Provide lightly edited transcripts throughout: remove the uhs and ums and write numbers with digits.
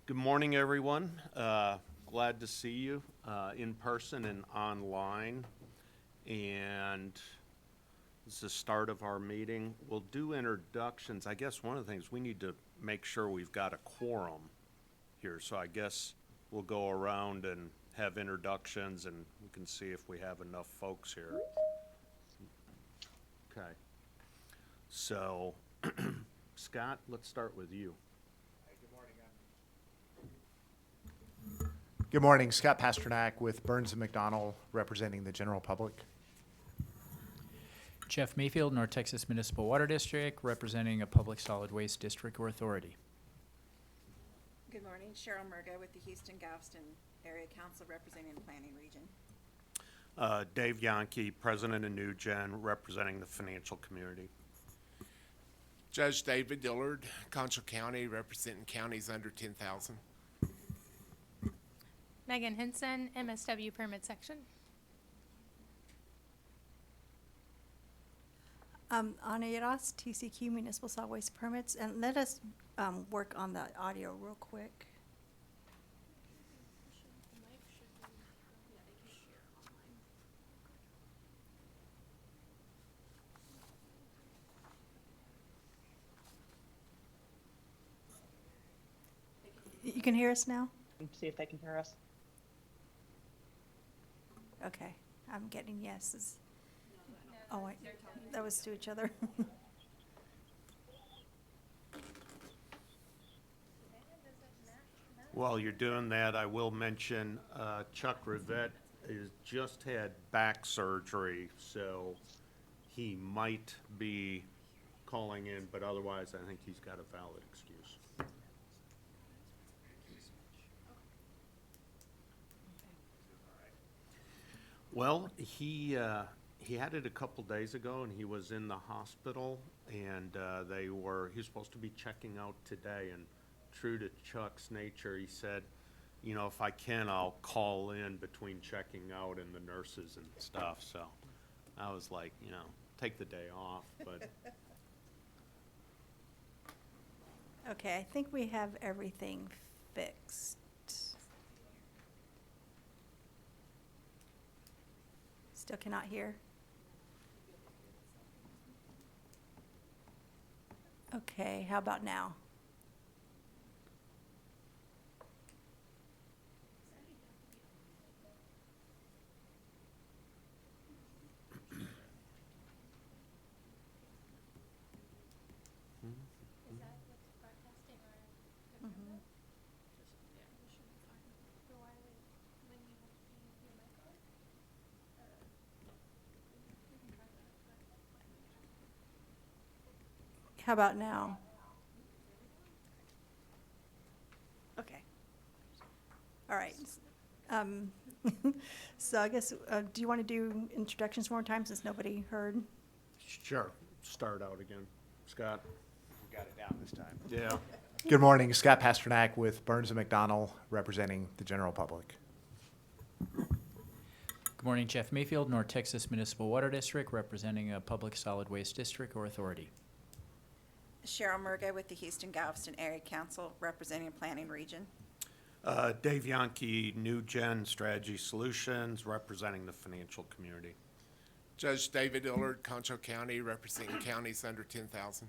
Good morning, everyone. Glad to see you in person and online. And this is the start of our meeting. We'll do introductions. I guess one of the things we need to make sure we've got a quorum here. So I guess we'll go around and have introductions and we can see if we have enough folks here. Okay. So, Scott, let's start with you. Good morning, Scott Pasternak with Burns & McDonnell, representing the general public. Jeff Mayfield, North Texas Municipal Water District, representing a public solid waste district or authority. Good morning, Cheryl Murga with the Houston-Galveston Area Council representing the Planning Region. Dave Yankee, President of New Gen, representing the financial community. Judge David Dillard, Concho County, representing counties under 10,000. Megan Hinson, MSW Permit Section. Ana Yaras, TCQ Municipal Solid Waste Permits, and let us work on the audio real quick. You can hear us now? See if they can hear us. Okay, I'm getting yeses. Oh, wait, that was to each other. While you're doing that, I will mention Chuck Rivette has just had back surgery, so he might be calling in, but otherwise I think he's got a valid excuse. Well, he had it a couple days ago, and he was in the hospital, and he was supposed to be checking out today, and true to Chuck's nature, he said, you know, if I can, I'll call in between checking out and the nurses and stuff, so I was like, you know, take the day off, but. Okay, I think we have everything fixed. Still cannot hear? Okay, how about now? Is that what's broadcasting or good Mhm. for why when you have to use your micro? How about now? Okay. All right. So I guess, do you want to do introductions one more time since nobody heard? Sure, start out again. Scott? We got it down this time. Yeah. Good morning, Scott Pasternak with Burns & McDonnell, representing the general public. Good morning, Jeff Mayfield, North Texas Municipal Water District, representing a public solid waste district or authority. Cheryl Murga with the Houston-Galveston Area Council representing the Planning Region. Dave Yankee, New Gen Strategy Solutions, representing the financial community. Judge David Dillard, Concho County, representing counties under 10,000.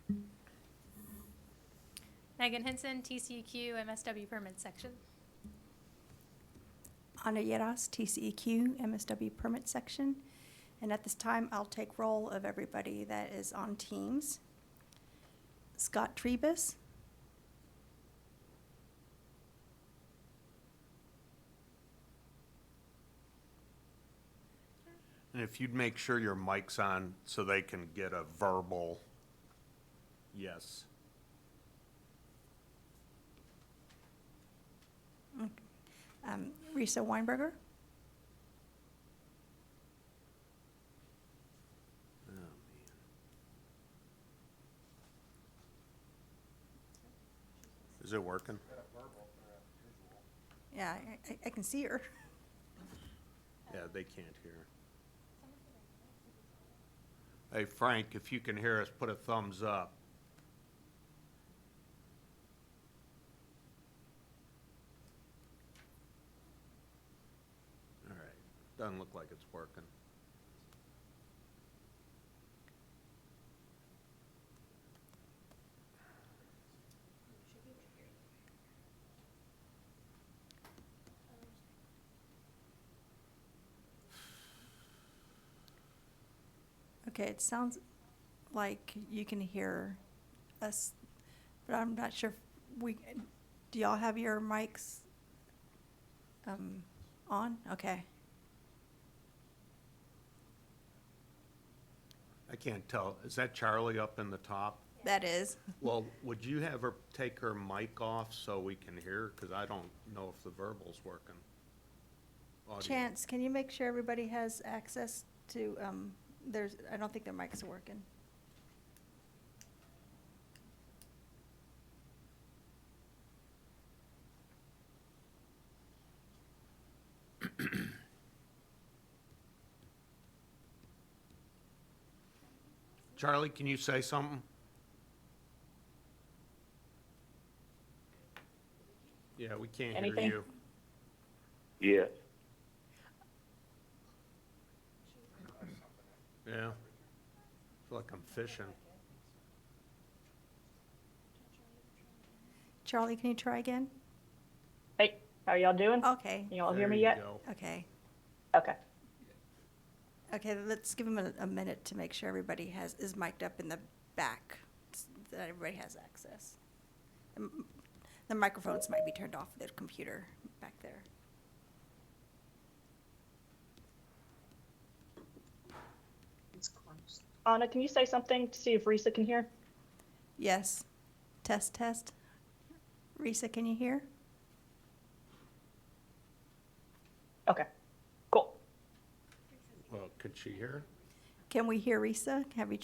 Megan Hinson, TCQ MSW Permit Section. Ana Yaras, TCEQ, MSW Permit Section. And at this time, I'll take roll of everybody that is on Teams. Scott Trebus. And if you'd make sure your mic's on so they can get a verbal yes. Risa Weinberger. Oh, man. Is it working? Yeah, I can see her. Yeah, they can't hear. Hey, Frank, if you can hear us, put a thumbs up. Doesn't look like it's working. Okay, it sounds like you can hear us, but I'm not sure if do y'all have your mics on? Okay. I can't tell. Is that Charlie up in the top? That is. Well, would you have her take her mic off so we can hear? Because I don't know if the verbal's working. Audio. Chance, can you make sure everybody has access to, I don't think their mics are working. Charlie, can you say something? Yeah, we can't hear Anything? you. Yes. Yeah. Feel like I'm fishing. Charlie, can you try again? Hey, how y'all doing? Okay, Can y'all hear There me you yet? go. okay. Okay. Okay, let's give him a minute to make sure everybody is mic'd up in the back, that everybody has access. The microphones might be turned off of the computer back there. Anna, can you say something to see if Risa can hear? Yes. Test, test. Risa, can you hear? Okay. Cool. Well, could she hear? Can we hear Risa? Have we,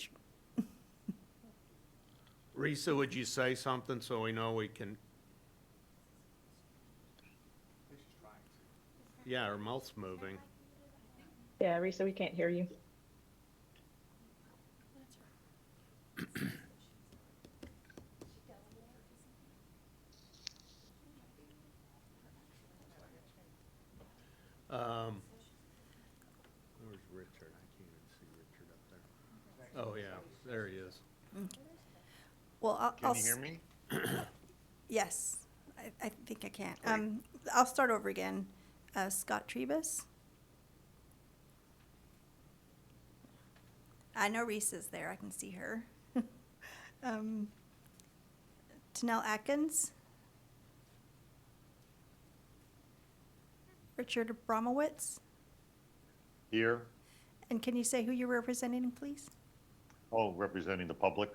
Risa, would you say something so we know we can? Yeah, her mouth's moving. Yeah, Risa, we can't hear you. Where's Richard? I can't even see Richard up there. Oh, yeah, there he is. well, I'll. Can you hear me? Yes, I think I can. I'll start over again. Scott Trebus. I know Risa's there. I can see her. Tanel Atkins. Richard Bromowitz. Here, And can you say who you're representing, please? representing the public.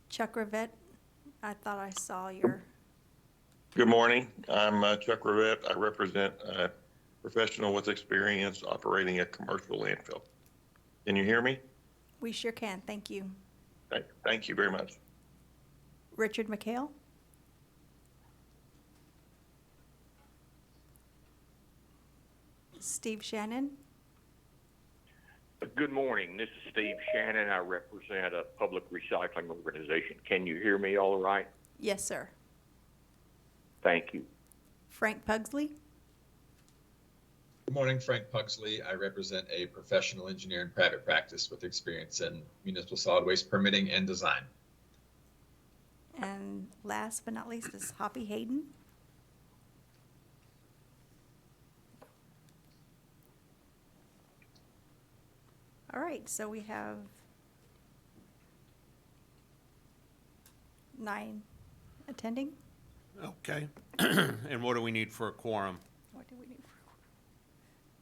Chuck Rivette. I thought I saw your. Good morning. I'm Chuck Rivette. I represent a professional with experience operating a commercial landfill. Can you hear me? We sure can. Thank you. Thank you very much. Richard McHale. Steve Shannon. Good morning. This is Steve Shannon. I represent a public recycling organization. Can you hear me all right? Yes, sir. Thank you. Frank Pugsley. Good morning, Frank Pugsley. I represent a professional engineer in private practice with experience in municipal solid waste permitting and design. And last but not least is Hoppy Hayden. All right, so we have 9 attending. Okay. And what do we need for a quorum? What do we need for?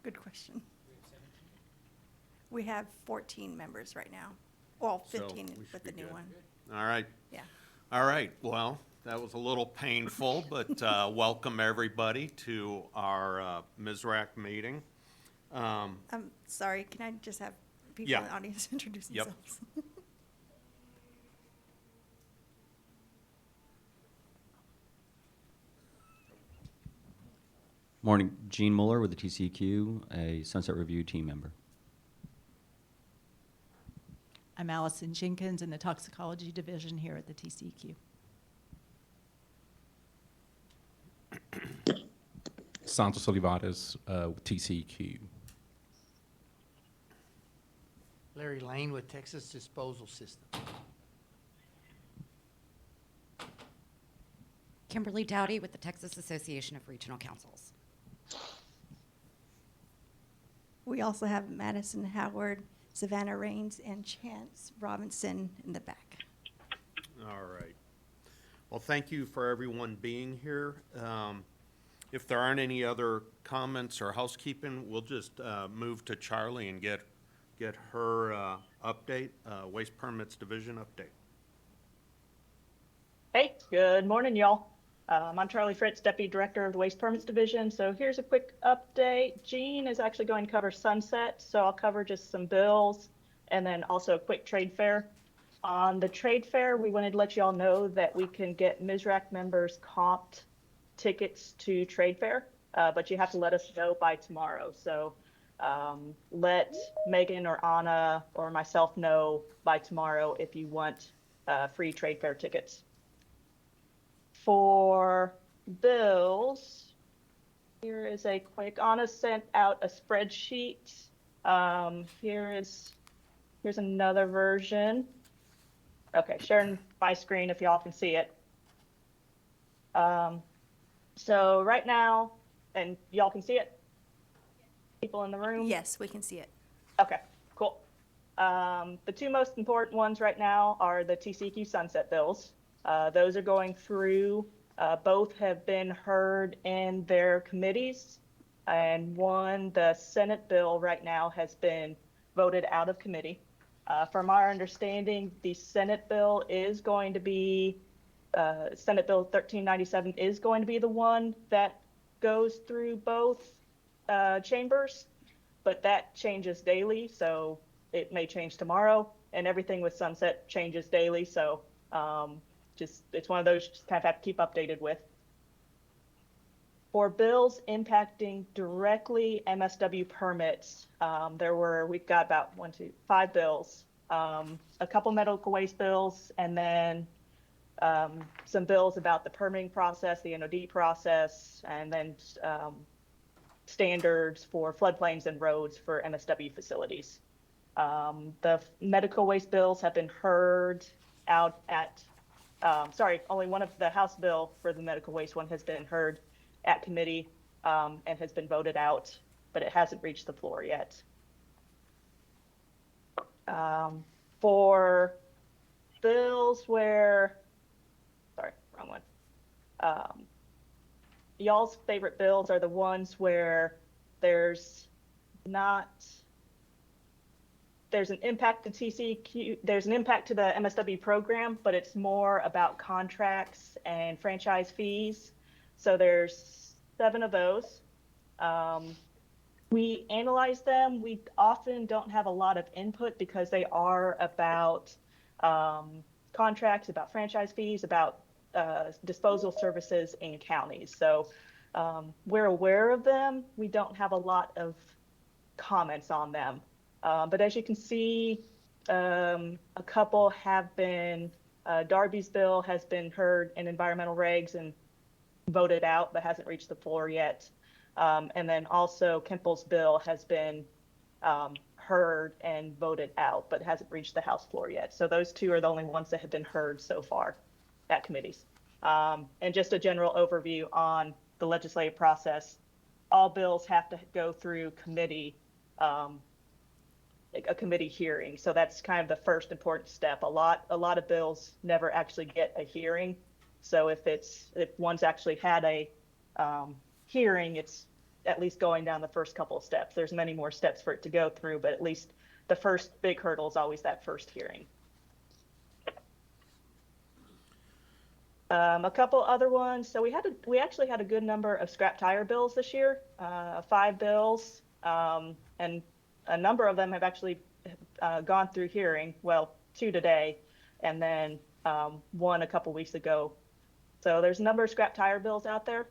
Good question. We have 14 members right now. Well, So 15 we should with be the new good. one. All right. Yeah. All right, well, that was a little painful, but welcome everybody to our MSRAC meeting. I'm sorry, can I just have people Yeah. in the audience introduce Yep. themselves? Morning, Gene Mueller with the TCEQ, a Sunset Review team member. I'm Allison Jenkins in the Toxicology Division here at the TCEQ. Santos Olivares with TCEQ. Larry Lane with Texas Disposal System. Kimberly Dowdy with the Texas Association of Regional Councils. We also have Madison Howard, Savannah Rains, and Chance Robinson in the back. All right. Well, thank you for everyone being here. If there aren't any other comments or housekeeping, we'll just move to Charlie and get her update, Waste Permits Division update. Hey, good morning, y'all. I'm Charlie Fritz, Deputy Director of the Waste Permits Division. So here's a quick update. Jean is actually going to cover Sunset, so I'll cover just some bills and then also a quick trade fair. On the trade fair, we wanted to let you all know that we can get MSRAC members comped tickets to trade fair, but you have to let us know by tomorrow. So let Megan or Anna or myself know by tomorrow if you want free trade fair tickets. For bills, here is a quick, Anna sent out a spreadsheet. Here's another version. Okay, sharing my screen if y'all can see it. So right now, and y'all can see it? People in the room? Yes, we can see it. Okay, cool. The two most important ones right now are the TCEQ sunset bills. Those are going through. Both have been heard in their committees, and one, the Senate bill right now, has been voted out of committee. From our understanding, the Senate bill is going to be, Senate Bill 1397 is going to be the one that goes through both chambers, but that changes daily, so it may change tomorrow, and everything with Sunset changes daily, so it's one of those you just kind of have to keep updated with. For bills impacting directly MSW permits, we've got about 5 bills, a couple medical waste bills, and then some bills about the permitting process, the NOD process, and then standards for floodplains and roads for MSW facilities. The medical waste bills have been heard out at only one of the House bill for the medical waste one has been heard at committee and has been voted out, but it hasn't reached the floor yet. For bills where, wrong one. Y'all's favorite bills are the ones where there's an impact to TCEQ, there's an impact to the MSW program, but it's more about contracts and franchise fees. So there's 7 of those. We analyze them. We often don't have a lot of input because they are about contracts, about franchise fees, about disposal services in counties. So we're aware of them. We don't have a lot of comments on them. But as you can see, a couple have been, Darby's bill has been heard in environmental regs and voted out, but hasn't reached the floor yet. And then also Kempel's bill has been heard and voted out, but hasn't reached the House floor yet. So those 2 are the only ones that have been heard so far at committees. And just a general overview on the legislative process. All bills have to go through committee, a committee hearing. So that's kind of the first important step. A lot of bills never actually get a hearing. So if one's actually had a hearing, it's at least going down the first couple of steps. There's many more steps for it to go through, but at least the first big hurdle is always that first hearing. A couple other ones. So we actually had a good number of scrap tire bills this year, 5 bills, and a number of them have actually gone through hearing. Well, 2 today, and then 1 a couple weeks ago. So there's a number of scrap tire bills out there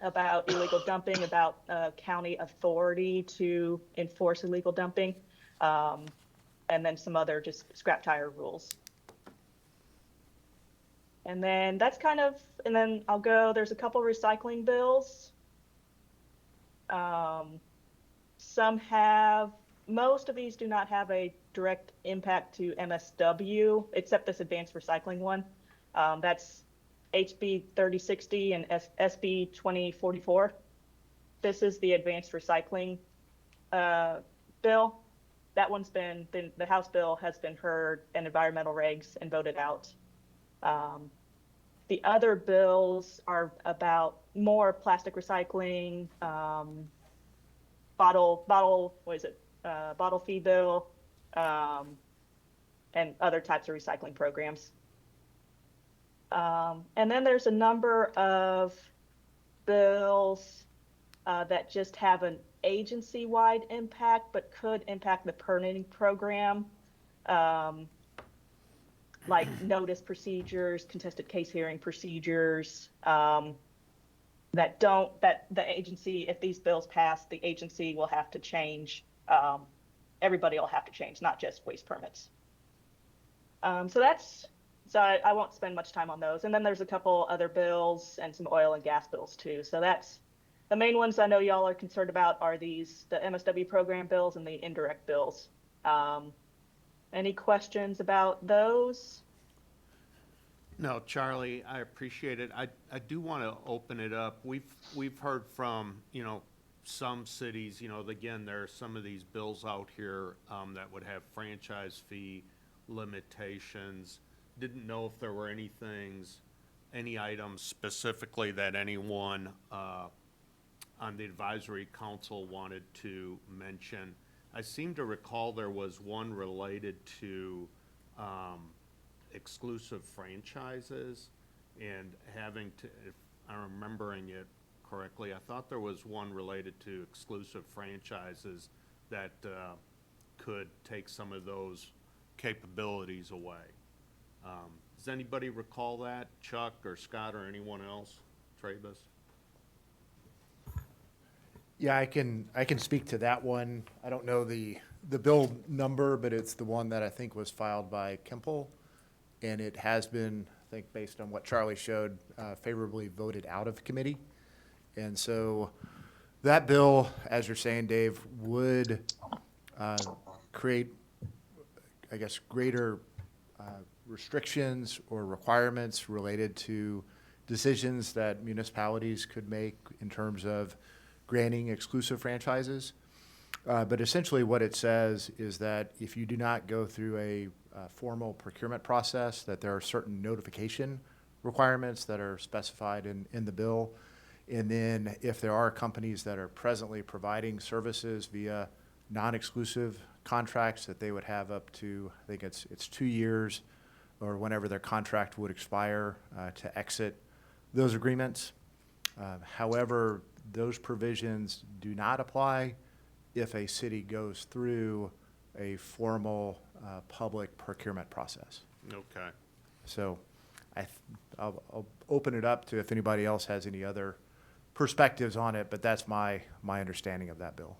about illegal dumping, about county authority to enforce illegal dumping, and then some other just scrap tire rules. And then that's kind of, and then there's a couple recycling bills. Some have, most of these do not have a direct impact to MSW, except this advanced recycling one. That's HB 3060 and SB 2044. This is the advanced recycling bill. That one's been, the House bill has been heard in environmental regs and voted out. The other bills are about more plastic recycling, bottle fee bill, and other types of recycling programs. And then there's a number of bills that just have an agency-wide impact, but could impact the permitting program, like notice procedures, contested case hearing procedures, that the agency, if these bills pass, the agency will have to change. Everybody will have to change, not just waste permits. So I won't spend much time on those. And then there's a couple other bills and some oil and gas bills too. So that's the main ones I know y'all are concerned about are the MSW program bills and the indirect bills. Any questions about those? No, Charlie, I appreciate it. I do want to open it up. We've heard from, some cities, again, there are some of these bills out here that would have franchise fee limitations. Didn't know if there were any items specifically that anyone on the advisory council wanted to mention. I seem to recall there was one related to exclusive franchises and having to, if I'm remembering it correctly, I thought there was one related to exclusive franchises that could take some of those capabilities away. Does anybody recall that? Chuck or Scott or anyone else? Travis? Yeah, I can speak to that one. I don't know the bill number, but it's the one that I think was filed by Kemple, and it has been, I think, based on what Charlie showed, favorably voted out of committee. And so that bill, as you're saying, Dave, would create, I guess, greater restrictions or requirements related to decisions that municipalities could make in terms of granting exclusive franchises. But essentially what it says is that if you do not go through a formal procurement process, that there are certain notification requirements that are specified in the bill. And then if there are companies that are presently providing services via non-exclusive contracts, that they would have up to, I think it's 2 years or whenever their contract would expire to exit those agreements. However, those provisions do not apply if a city goes through a formal public procurement process. Okay. So I'll open it up to if anybody else has any other perspectives on it, but that's my understanding of that bill.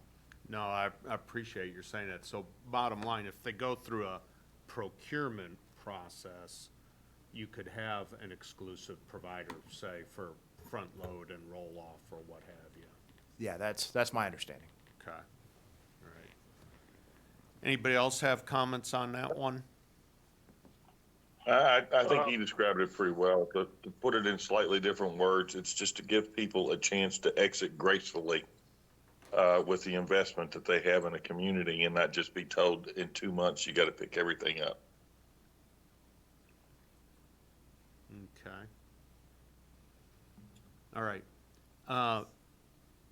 No, I appreciate you saying that. So bottom line, if they go through a procurement process, you could have an exclusive provider, say, for front load and roll off or what have you. Yeah, that's my understanding. Okay. All right. Anybody else have comments on that one? I think he described it pretty well. To put it in slightly different words, it's just to give people a chance to exit gracefully with the investment that they have in a community and not just be told in 2 months you got to pick everything up. Okay. All right.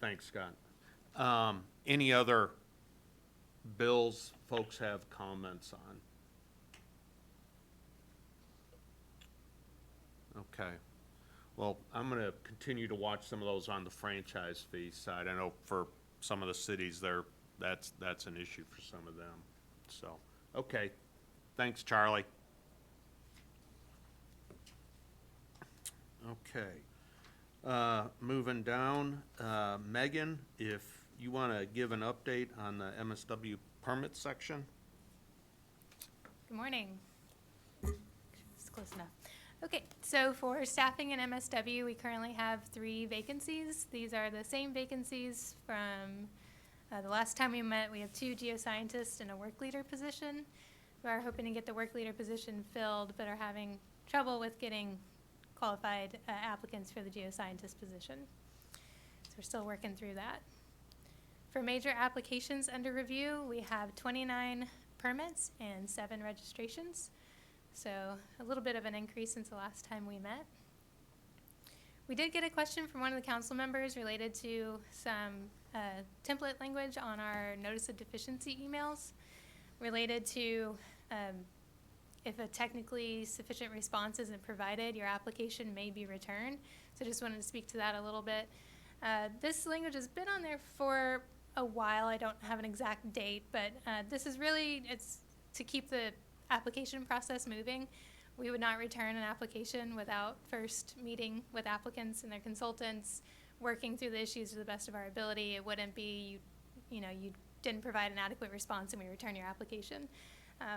Thanks, Scott. Any other bills folks have comments on? Okay. Well, I'm going to continue to watch some of those on the franchise fee side. I know for some of the cities there, that's an issue for some of them. So, okay. Thanks, Charlie. Okay. Moving down, Megan, if you want to give an update on the MSW permit section. Good morning. It's close enough. Okay, so for staffing in MSW, we currently have 3 vacancies. These are the same vacancies from the last time we met. We have 2 geoscientists and a work leader position. We are hoping to get the work leader position filled, but are having trouble with getting qualified applicants for the geoscientist position. So we're still working through that. For major applications under review, we have 29 permits and 7 registrations. So a little bit of an increase since the last time we met. We did get a question from one of the council members related to some template language on our notice of deficiency emails related to if a technically sufficient response isn't provided, your application may be returned. So just wanted to speak to that a little bit. This language has been on there for a while. I don't have an exact date, but this is really, it's to keep the application process moving. We would not return an application without first meeting with applicants and their consultants, working through the issues to the best of our ability. It wouldn't be, you didn't provide an adequate response and we return your application.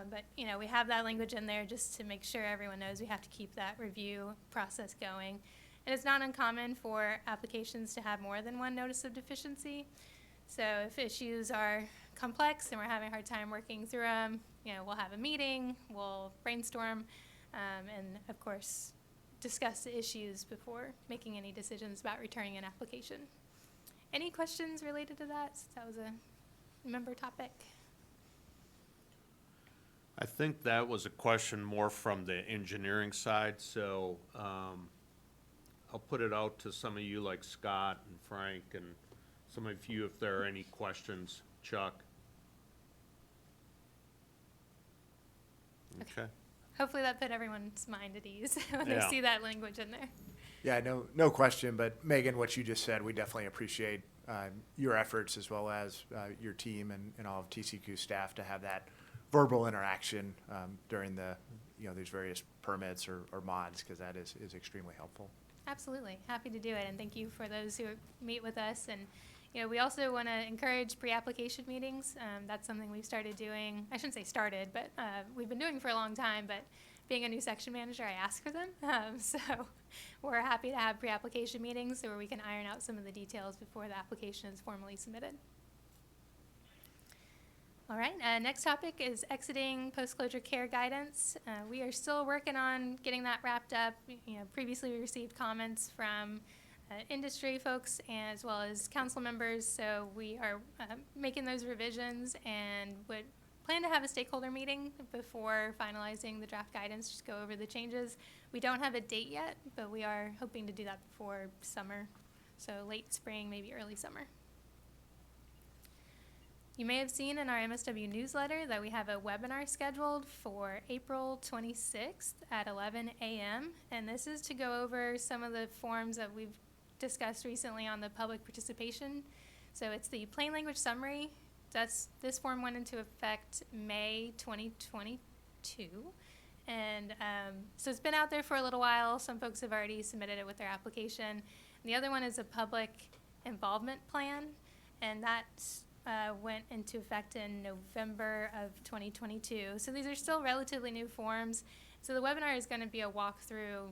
But we have that language in there just to make sure everyone knows we have to keep that review process going. And it's not uncommon for applications to have more than one notice of deficiency. So if issues are complex and we're having a hard time working through them, we'll have a meeting, we'll brainstorm, and of course discuss the issues before making any decisions about returning an application. Any questions related to that, since that was a member topic? I think that was a question more from the engineering side, so I'll put it out to some of you like Scott and Frank and some of you if there are any questions. Chuck? Okay. Hopefully that put everyone's mind at ease when they Yeah. see that language in there. Yeah, no question, but Megan, what you just said, we definitely appreciate your efforts as well as your team and all of TCQ staff to have that verbal interaction during the, these various permits or mods, because that is extremely helpful. Absolutely. Happy to do it. And thank you for those who meet with us. And, we also want to encourage pre-application meetings. That's something we've started doing. I shouldn't say started, but we've been doing for a long time. But being a new section manager, I ask for them. So we're happy to have pre-application meetings where we can iron out some of the details before the application is formally submitted. All right, next topic is exiting post-closure care guidance. We are still working on getting that wrapped up. Previously we received comments from industry folks as well as council members, so we are making those revisions and would plan to have a stakeholder meeting before finalizing the draft guidance, just go over the changes. We don't have a date yet, but we are hoping to do that before summer, so late spring, maybe early summer. You may have seen in our MSW newsletter that we have a webinar scheduled for April 26th at 11 a.m. And this is to go over some of the forms that we've discussed recently on the public participation. So it's the plain language summary. This form went into effect May 2022. And so it's been out there for a little while. Some folks have already submitted it with their application. And the other one is a public involvement plan. And that's went into effect in November of 2022. So these are still relatively new forms. So the webinar is going to be a walkthrough,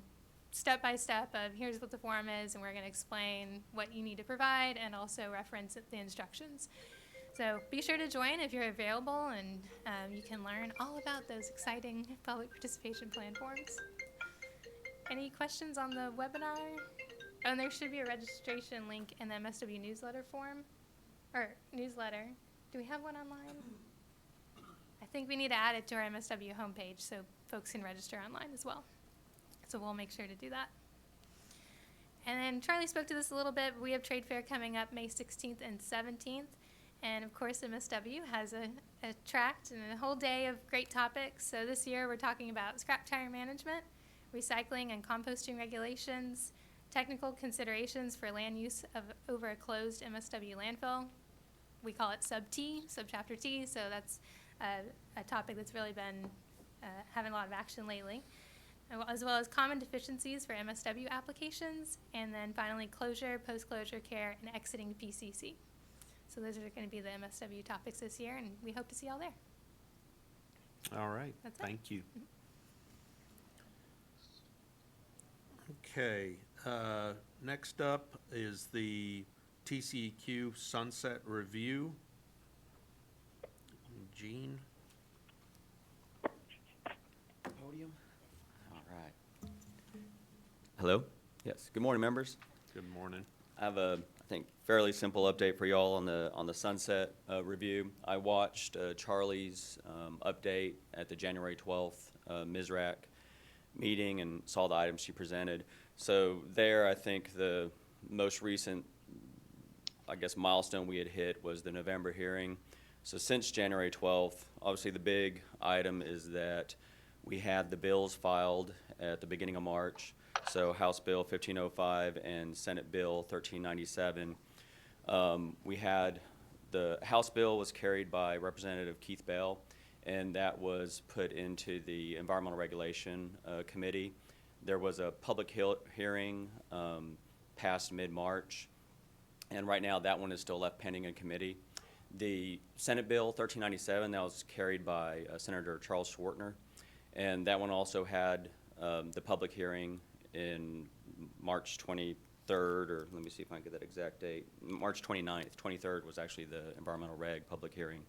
step by step of here's what the form is, and we're going to explain what you need to provide and also reference the instructions. So be sure to join if you're available, and you can learn all about those exciting public participation plan forms. Any questions on the webinar? Oh, and there should be a registration link in the MSW newsletter form. Or newsletter. Do we have one online? I think we need to add it to our MSW homepage so folks can register online as well. So we'll make sure to do that. And then Charlie spoke to this a little bit. We have Trade Fair coming up May 16th and 17th. And of course, MSW has a tract and a whole day of great topics. So this year we're talking about scrap tire management, recycling and composting regulations, technical considerations for land use over a closed MSW landfill. We call it Sub-T, Subchapter T, so that's a topic that's really been having a lot of action lately, as well as common deficiencies for MSW applications, and then finally closure, post-closure care, and exiting PCC. So those are going to be the MSW topics this year, and we hope to see y'all there. All right, That's it. thank you. Okay, next up is the TCEQ Sunset Review. Gene? Podium. All right. Hello? Yes. Good morning, members. Good morning. I have a, I think, fairly simple update for y'all on the Sunset Review. I watched Charlie's update at the January 12th MSRAC meeting and saw the items she presented. So there, I think the most recent, I guess, milestone we had hit was the November hearing. So since January 12th, obviously the big item is that we had the bills filed at the beginning of March. So House Bill 1505 and Senate Bill 1397. We had the House bill was carried by Representative Keith Bell, and that was put into the Environmental Regulation Committee. There was a public hearing past mid-March, and right now that one is still left pending in committee. The Senate Bill 1397, that was carried by Senator Charles Schwartner, and that one also had the public hearing in March 23rd, or let me see if I can get that exact date. March 29th, 23rd was actually the environmental reg public hearing.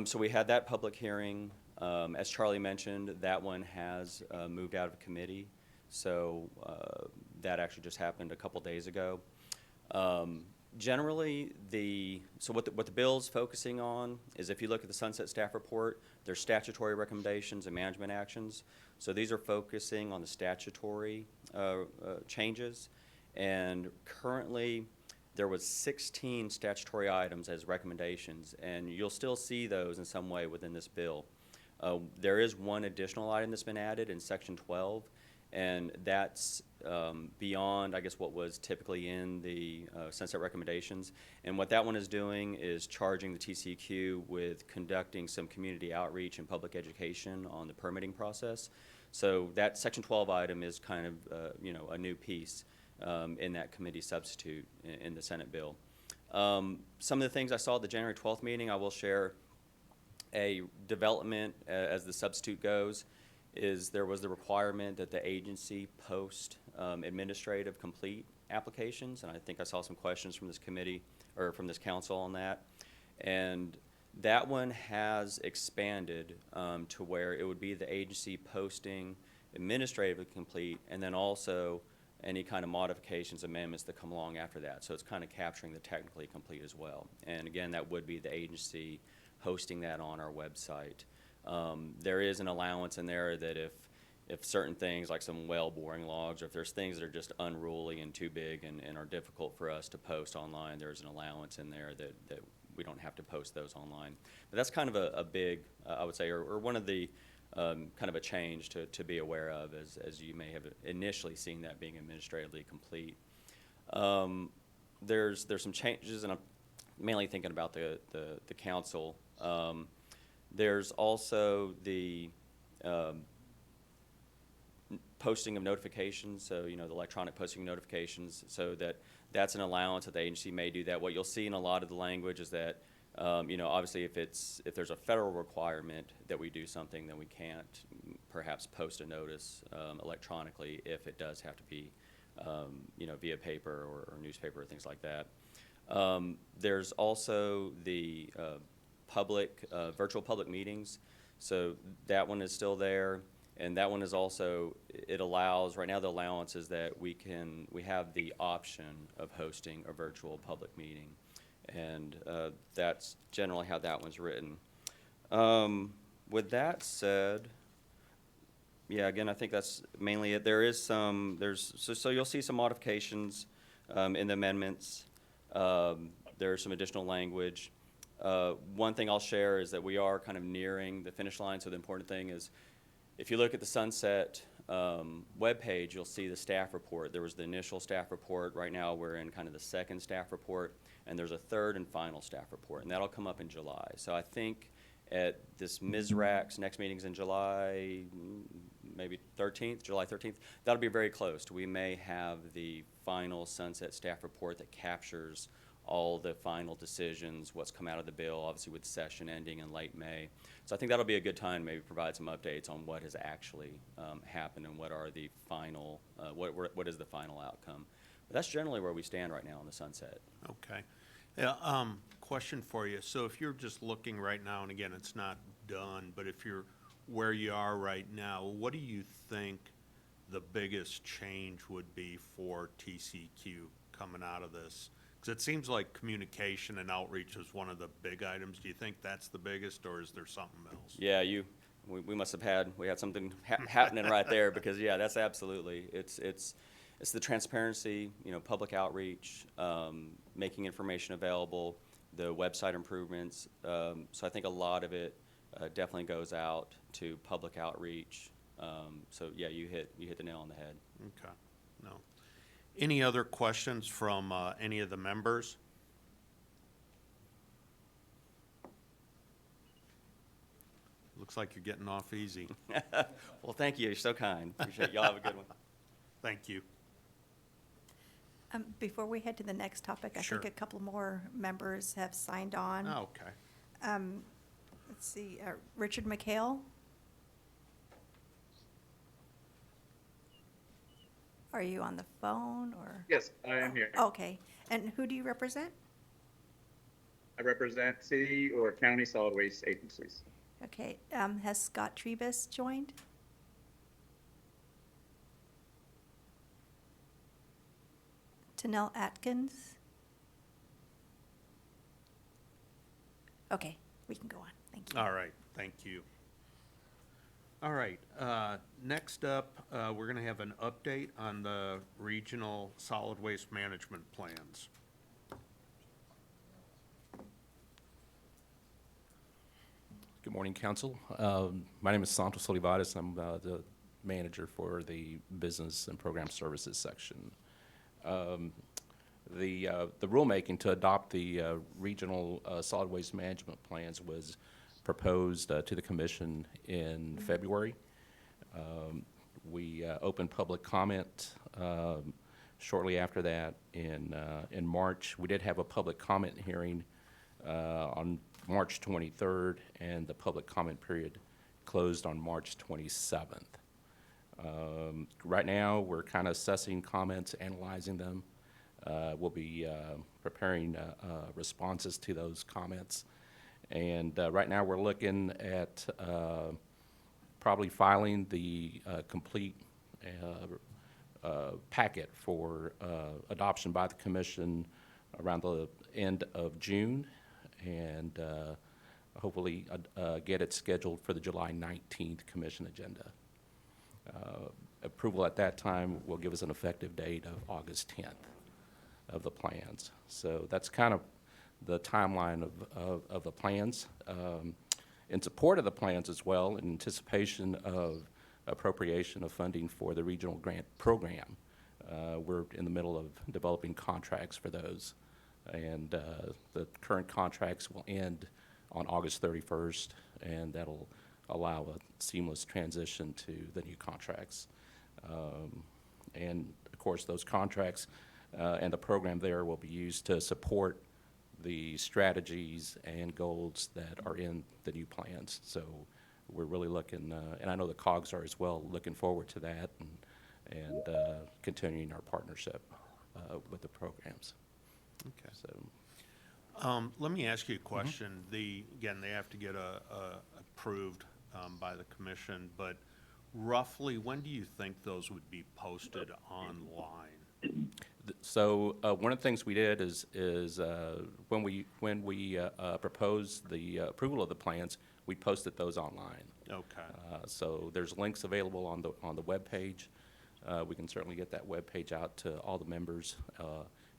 So we had that public hearing. As Charlie mentioned, that one has moved out of committee. So that actually just happened a couple days ago. Generally, what the bill's focusing on is, if you look at the Sunset Staff Report, there's statutory recommendations and management actions. So these are focusing on the statutory changes. And currently, there was 16 statutory items as recommendations, and you'll still see those in some way within this bill. There is one additional item that's been added in Section 12, and that's beyond, I guess, what was typically in the Sunset recommendations. And what that one is doing is charging the TCEQ with conducting some community outreach and public education on the permitting process. So that Section 12 item is kind of, a new piece in that committee substitute in the Senate bill. Some of the things I saw at the January 12th meeting, I will share. A development as the substitute goes is there was the requirement that the agency post administrative complete applications, and I think I saw some questions from this committee or from this council on that. And that one has expanded to where it would be the agency posting administratively complete, and then also any kind of modifications, amendments that come along after that. So it's kind of capturing the technically complete as well. And again, that would be the agency hosting that on our website. There is an allowance in there that if certain things like some well boring logs, or if there's things that are just unruly and too big and are difficult for us to post online, there's an allowance in there that we don't have to post those online. But that's kind of a big, I would say, or one of the kind of a change to be aware of, as you may have initially seen that being administratively complete. There's some changes, and I'm mainly thinking about the council. There's also the posting of notifications, so the electronic posting of notifications, so that's an allowance that the agency may do that. What you'll see in a lot of the language is that obviously if there's a federal requirement that we do something, then we can't perhaps post a notice electronically if it does have to be via paper or newspaper or things like that. There's also the virtual public meetings. So that one is still there, and that one is also, it allows, right now the allowance is that we have the option of hosting a virtual public meeting, and that's generally how that one's written. With that said, yeah, again, I think that's mainly it. There is so you'll see some modifications in the amendments. There's some additional language. One thing I'll share is that we are kind of nearing the finish line, so the important thing is, if you look at the Sunset webpage, you'll see the staff report. There was the initial staff report. Right now we're in kind of the second staff report, and there's a third and final staff report, and that'll come up in July. So I think at this MSRAC's next meeting's in July, maybe July 13th, that'll be very close. We may have the final Sunset staff report that captures all the final decisions, what's come out of the bill, obviously with session ending in late May. So I think that'll be a good time to maybe provide some updates on what has actually happened and what are the final, what is the final outcome. But that's generally where we stand right now on the sunset. Okay. Yeah, question for you. So if you're just looking right now, and again, it's not done, but if you're where you are right now, what do you think the biggest change would be for TCQ coming out of this? Because it seems like communication and outreach is one of the big items. Do you think that's the biggest, or is there something else? Yeah, we must have had something happening right there, because yeah, that's absolutely, it's the transparency, public outreach, making information available, the website improvements. So I think a lot of it definitely goes out to public outreach. So yeah, you hit the nail on the head. Okay, no. Any other questions from any of the members? Looks like you're getting off easy. Well, thank you. You're so kind. Appreciate it. Y'all have a good one. Thank you. Before we head to the next topic, I Sure. think a couple more members have signed on. Oh, okay. Let's see, Richard McHale? Are you on the phone or? Yes, I am here. Okay, and who do you represent? I represent city or county solid waste agencies. Okay, has Scott Trebus joined? Tanel Atkins? Okay, we can go on, thank you. All right, thank you. All right, next up, we're gonna have an update on the regional solid waste management plans. Good morning, Council. My name is Santos Olivares. I'm the manager for the Business and Program Services section. The rulemaking to adopt the regional solid waste management plans was proposed to the Commission in February. We opened public comment shortly after that in March. We did have a public comment hearing on March 23rd, and the public comment period closed on March 27th. Right now, we're kind of assessing comments, analyzing them. We'll be preparing responses to those comments. And right now, we're looking at probably filing the complete packet for adoption by the Commission around the end of June, and hopefully get it scheduled for the July 19th Commission agenda. Approval at that time will give us an effective date of August 10th of the plans. So that's kind of the timeline of the plans. In support of the plans as well, in anticipation of appropriation of funding for the regional grant program, we're in the middle of developing contracts for those. And the current contracts will end on August 31st, and that'll allow a seamless transition to the new contracts. And of course, those contracts and the program there will be used to support the strategies and goals that are in the new plans. So we're really looking, and I know the COGS are as well, looking forward to that and continuing our partnership with the programs. Okay. So, let me ask you a question. Again, they have to get approved by the Commission, but roughly, when do you think those would be posted online? So one of the things we did is when we proposed the approval of the plans, we posted those online. Okay. So there's links available on the webpage. We can certainly get that webpage out to all the members,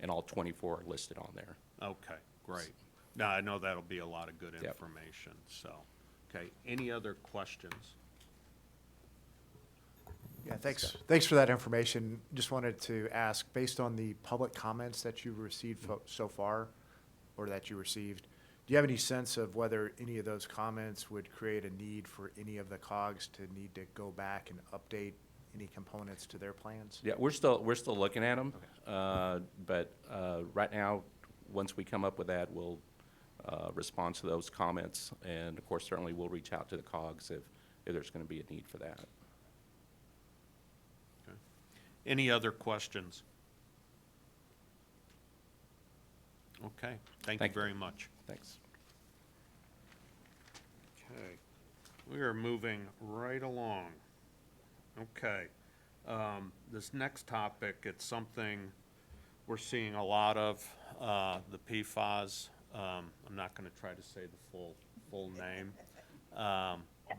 and all 24 are listed on there. Okay, great. Now, I know that'll be a lot of good information, so. Okay, any other questions? Yeah, thanks for that information. Just wanted to ask, based on the public comments that you've received so far, or that you received, do you have any sense of whether any of those comments would create a need for any of the COGS to need to go back and update any components to their plans? Yeah, we're still looking at them, but right now once we come up with that, we'll respond to those comments, and of course, certainly we'll reach out to the COGS if there's going to be a need for that. Okay. Any other questions? Okay, thank you very much. Thanks. Okay, we are moving right along. Okay, this next topic, it's something we're seeing a lot of, the PFAS. I'm not gonna try to say the full name.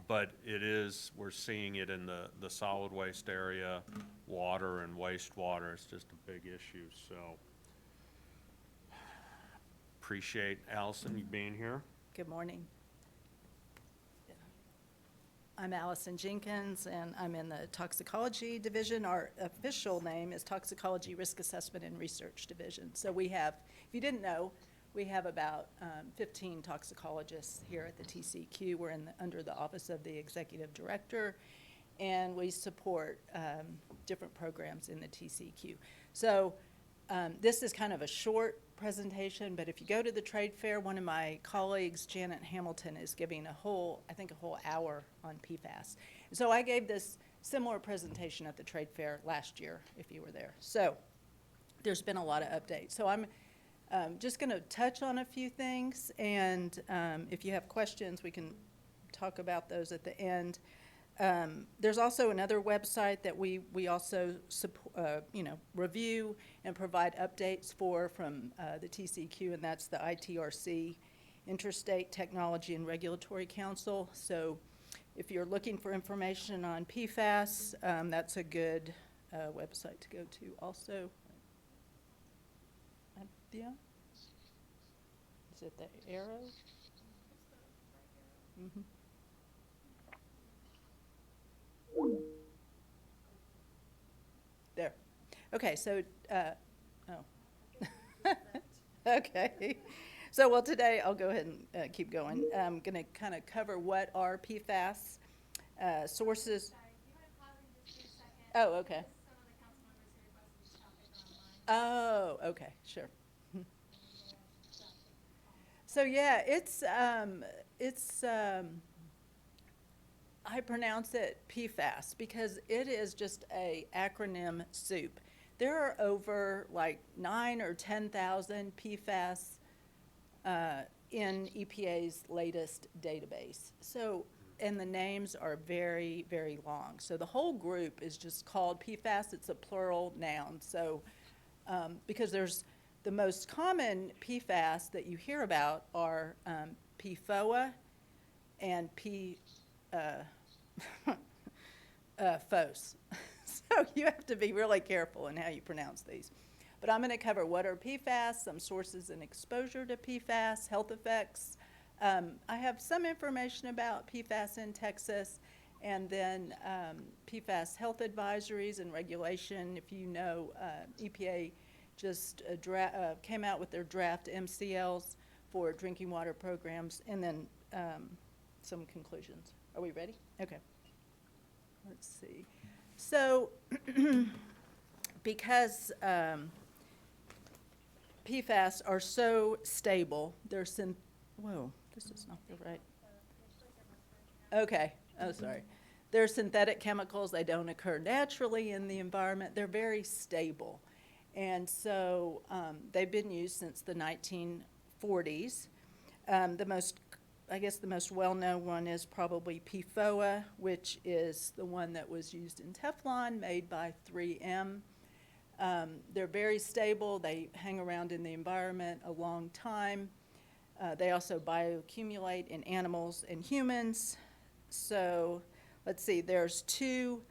But it is, we're seeing it in the solid waste area, water and wastewater. It's just a big issue, so. Appreciate Allison, you being here. Good morning. I'm Allison Jenkins, and I'm in the Toxicology Division. Our official name is Toxicology Risk Assessment and Research Division. So we have, if you didn't know, we have about 15 toxicologists here at the TCQ. We're under the Office of the Executive Director, and we support different programs in the TCQ. So this is kind of a short presentation, but if you go to the trade fair, one of my colleagues, Janet Hamilton, is giving a whole hour on PFAS. So I gave this similar presentation at the trade fair last year, if you were there. So there's been a lot of updates. So I'm just going to touch on a few things, and if you have questions, we can talk about those at the end. There's also another website that we also review and provide updates from the TCQ, and that's the ITRC, Interstate Technology and Regulatory Council. So if you're looking for information on PFAS, that's a good website to go to also. Yeah? Is it the arrow? Mm-hmm. There. Okay, so, okay. So, well, today I'll go ahead and keep going. I'm going to kind of cover what are PFAS sources. Sorry, do you want to pause and just for a second? Oh, okay. Some of the council members who requested this topic are online. Oh, okay, sure. So, yeah, I pronounce it PFAS because it is just a acronym soup. There are over like 9,000 or 10,000 PFAS in EPA's latest database. So, and the names are very, very long. So the whole group is just called PFAS. It's a plural noun. So, because there's the most common PFAS that you hear about are PFOA and FOS. So you have to be really careful in how you pronounce these. But I'm going to cover what are PFAS, some sources and exposure to PFAS, health effects. I have some information about PFAS in Texas, and then PFAS health advisories and regulation. If you know, EPA just came out with their draft MCLs for drinking water programs, and then some conclusions. Are we ready? Okay. Let's see. So, because PFAS are so stable, they're whoa, this is not the right. Okay. Oh, sorry. They're synthetic chemicals. They don't occur naturally in the environment. They're very stable. And so they've been used since the 1940s. I guess the most well-known one is probably PFOA, which is the one that was used in Teflon, made by 3M. They're very stable. They hang around in the environment a long time. They also bioaccumulate in animals and humans. So let's see, there's two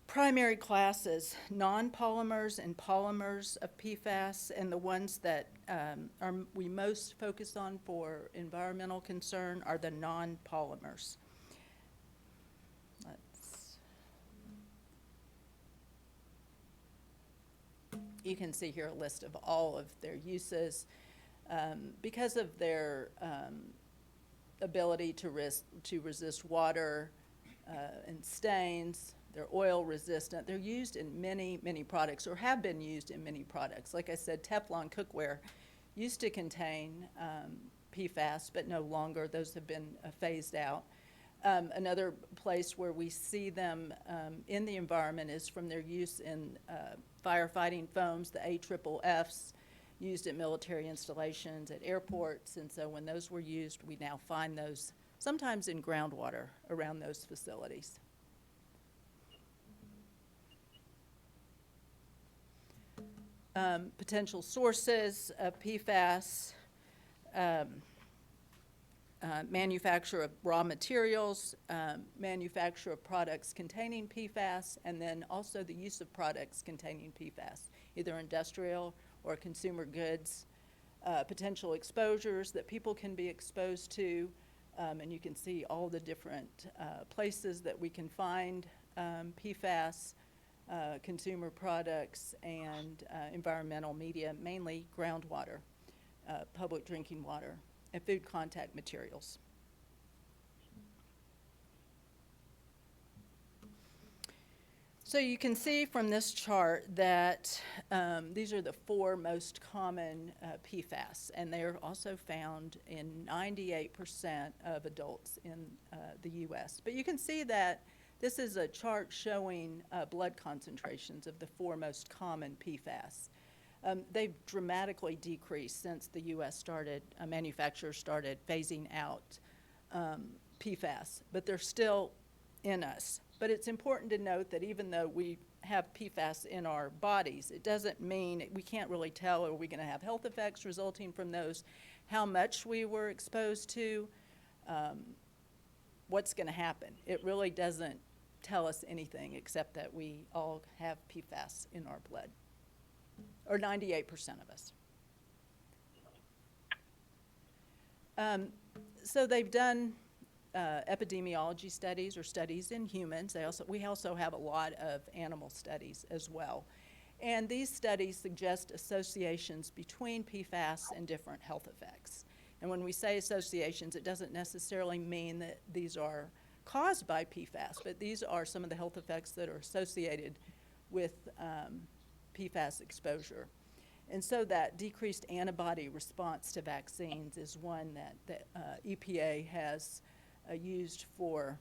primary classes, non-polymers and polymers of PFAS, and the ones that we most focus on for environmental concern are the non-polymers. You can see here a list of all of their uses. Because of their ability to resist water and stains, they're oil resistant. They're used in many, many products, or have been used in many products. Like I said, Teflon cookware used to contain PFAS, but no longer. Those have been phased out. Another place where we see them in the environment is from their use in firefighting foams, the AFFs, used at military installations, at airports. And so when those were used, we now find those sometimes in groundwater around those facilities. Potential sources of PFAS, manufacture of raw materials, manufacture of products containing PFAS, and then also the use of products containing PFAS, either industrial or consumer goods, potential exposures that people can be exposed to, and you can see all the different places that we can find PFAS, consumer products, and environmental media, mainly groundwater, public drinking water, and food contact materials. So you can see from this chart that these are the 4 most common PFAS, and they are also found in 98% of adults in the U.S. But you can see that this is a chart showing blood concentrations of the 4 most common PFAS. They've dramatically decreased since the U.S. manufacturers started phasing out PFAS, but they're still in us. But it's important to note that even though we have PFAS in our bodies, it doesn't mean we can't really tell, are we going to have health effects resulting from those, how much we were exposed to, what's going to happen. It really doesn't tell us anything except that we all have PFAS in our blood, or 98% of us. So they've done epidemiology studies or studies in humans. We also have a lot of animal studies as well. And these studies suggest associations between PFAS and different health effects. And when we say associations, it doesn't necessarily mean that these are caused by PFAS, but these are some of the health effects that are associated with PFAS exposure. And so that decreased antibody response to vaccines is one that EPA has used for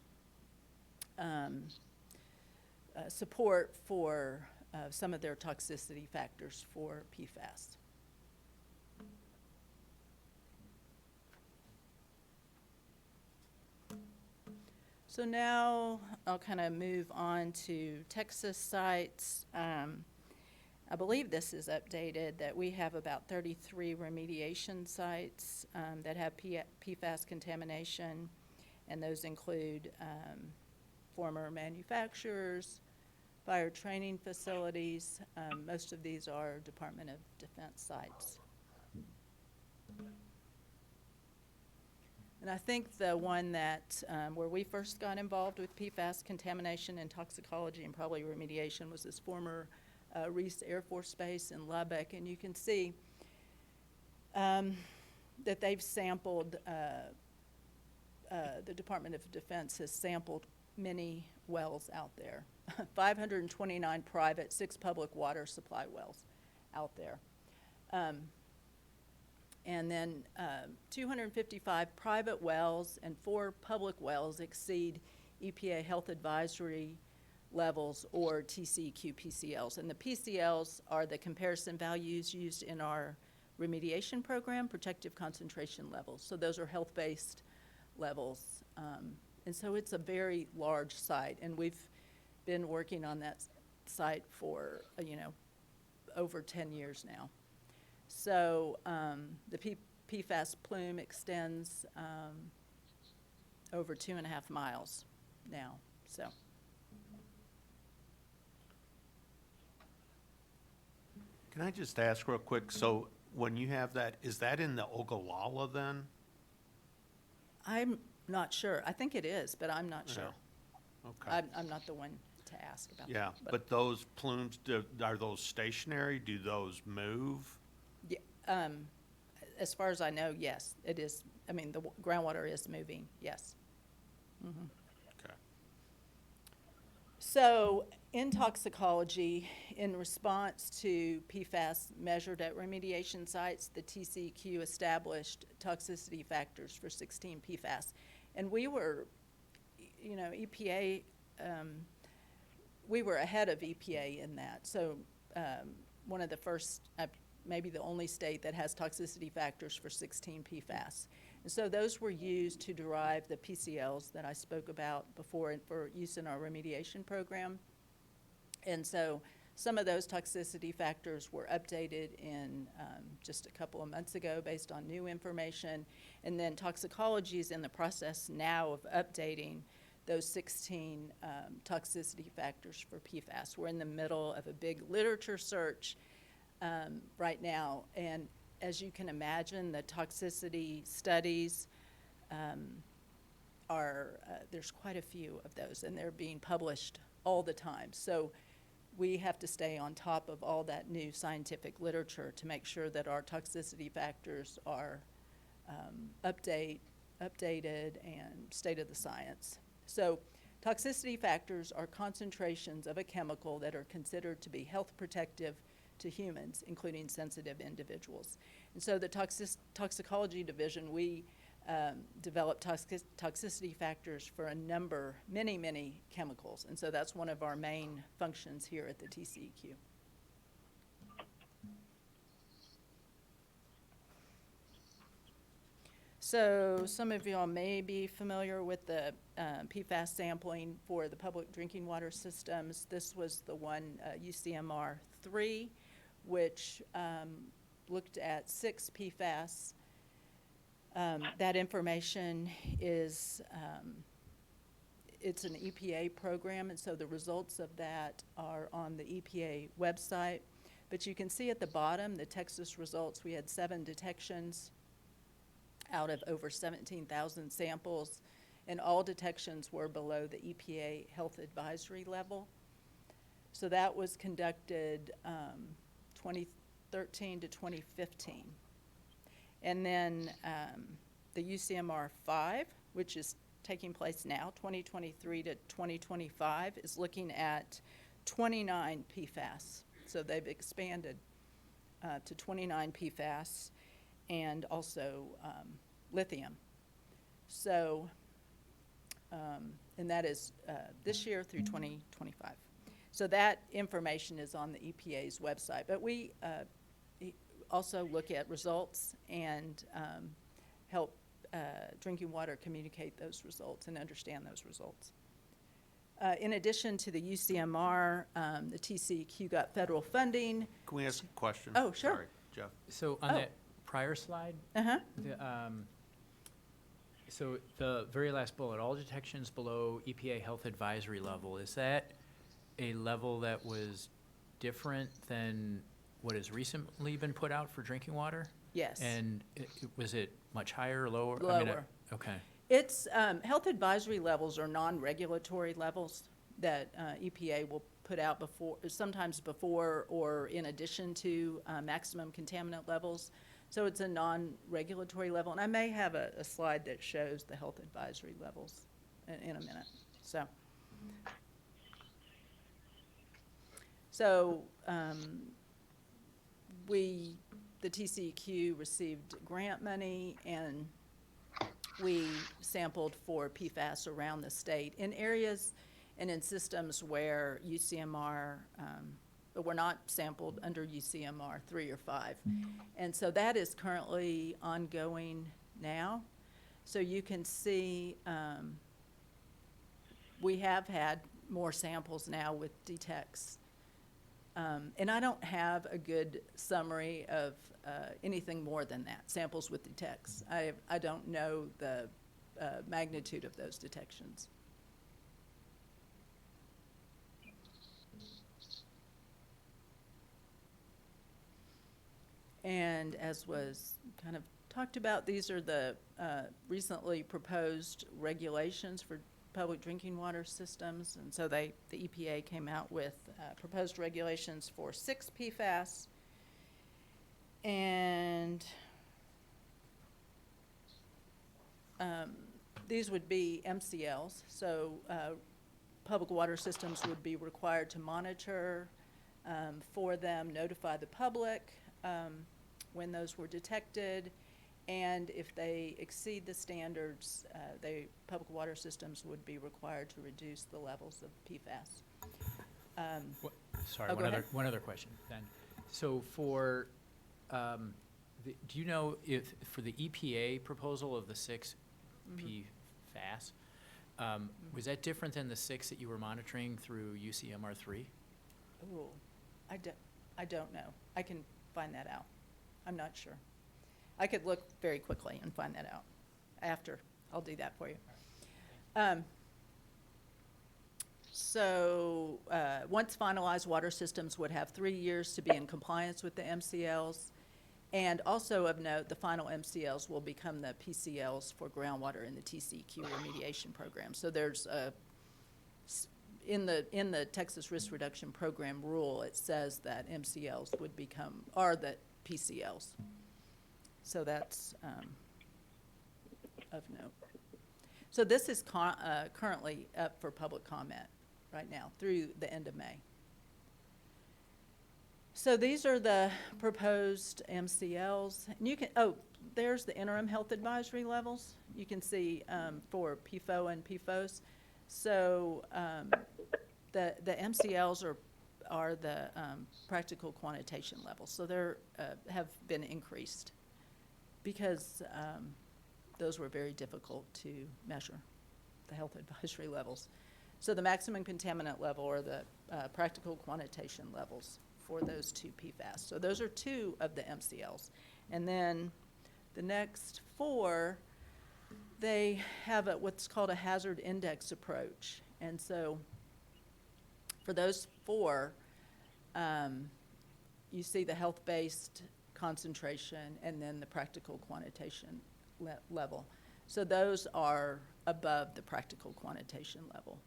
support for some of their toxicity factors for PFAS. So now I'll kind of move on to Texas sites. I believe this is updated, that we have about 33 remediation sites that have PFAS contamination, and those include former manufacturers, fire training facilities. Most of these are Department of Defense sites. And I think the one that where we first got involved with PFAS contamination and toxicology and probably remediation was this former Reese Air Force Base in Lubbock. And you can see that they've sampled, the Department of Defense has sampled many wells out there. 529 private, 6 public water supply wells out there. And then 255 private wells and 4 public wells exceed EPA health advisory levels or TCEQ PCLs. And the PCLs are the comparison values used in our remediation program, protective concentration levels. So those are health-based levels. And so it's a very large site, and we've been working on that site for, over 10 years now. So the PFAS plume extends over 2.5 miles now. So. Can I just ask real quick, so when you have that, is that in the Ogallala then? I'm not sure. I think it is, but I'm not sure. Okay. I'm not the one to ask about that. Yeah, but those plumes, are those stationary? Do those move? Yeah, as far as I know, yes, it is. I mean, the groundwater is moving, yes. Mm-hmm. Okay. So in toxicology, in response to PFAS measured at remediation sites, the TCEQ established toxicity factors for 16 PFAS. And we were, you know, EPA, we were ahead of EPA in that. So one of the first, maybe the only state that has toxicity factors for 16 PFAS. And so those were used to derive the PCLs that I spoke about before for use in our remediation program. And so some of those toxicity factors were updated in just a couple of months ago based on new information. And then toxicology is in the process now of updating those 16 toxicity factors for PFAS. We're in the middle of a big literature search right now. And as you can imagine, the toxicity studies there's quite a few of those, and they're being published all the time. So we have to stay on top of all that new scientific literature to make sure that our toxicity factors are updated and state of the science. So toxicity factors are concentrations of a chemical that are considered to be health protective to humans, including sensitive individuals. And so the toxicology division, we develop toxicity factors for a number, many chemicals. And so that's one of our main functions here at the TCEQ. So some of y'all may be familiar with the PFAS sampling for the public drinking water systems. This was the one, UCMR 3, which looked at 6 PFAS. That information is, it's an EPA program, and so the results of that are on the EPA website. But you can see at the bottom, the Texas results, we had 7 detections out of over 17,000 samples, and all detections were below the EPA health advisory level. So that was conducted 2013 to 2015. And then the UCMR 5, which is taking place now, 2023 to 2025, is looking at 29 PFAS. So they've expanded to 29 PFAS and also lithium. So, and that is this year through 2025. So that information is on the EPA's website. But we also look at results and help drinking water communicate those results and understand those results. In addition to the UCMR, the TCEQ got federal funding. Can we ask a question? Oh, sure. Sorry, Jeff. So on that prior slide, so the very last bullet, all detections below EPA health advisory level, is that a level that was different than what has recently been put out for drinking water? Yes. And was it much higher or lower? Lower. Okay. It's, health advisory levels are non-regulatory levels that EPA will put out sometimes before or in addition to maximum contaminant levels. So it's a non-regulatory level. And I may have a slide that shows the health advisory levels in a minute. So the TCEQ received grant money, and we sampled for PFAS around the state in areas and in systems where UCMR, were not sampled under UCMR 3 or 5. And so that is currently ongoing now. So you can see we have had more samples now with detects. And I don't have a good summary of anything more than that, samples with detects. I don't know the magnitude of those detections. And as was kind of talked about, these are the recently proposed regulations for public drinking water systems. And so the EPA came out with proposed regulations for 6 PFAS. And these would be MCLs. So public water systems would be required to monitor for them, notify the public when those were detected, and if they exceed the standards, public water systems would be required to reduce the levels of PFAS. Sorry, Oh, go ahead. one other question then. So for, do you know if, for the EPA proposal of the 6 PFAS, was that different than the 6 that you were monitoring through UCMR3? Oh, I don't know. I can find that out. I'm not sure. I could look very quickly and find that out after. I'll do that for you. So once finalized, water systems would have 3 years to be in compliance with the MCLs. And also of note, the final MCLs will become the PCLs for groundwater in the TCQ remediation program. So there's in the Texas Risk Reduction Program rule, it says that MCLs are the PCLs. So that's of note. So this is currently up for public comment right now through the end of May. So these are the proposed MCLs. And you can, there's the interim health advisory levels. You can see for PFOA and PFOS. So the MCLs are the practical quantitation levels. So they're have been increased because those were very difficult to measure, the health advisory levels. So the maximum contaminant level or the practical quantitation levels for those 2 PFAS. So those are 2 of the MCLs. And then the next 4, they have what's called a hazard index approach. And so for those 4, you see the health-based concentration and then the practical quantitation level. So those are above the practical quantitation level.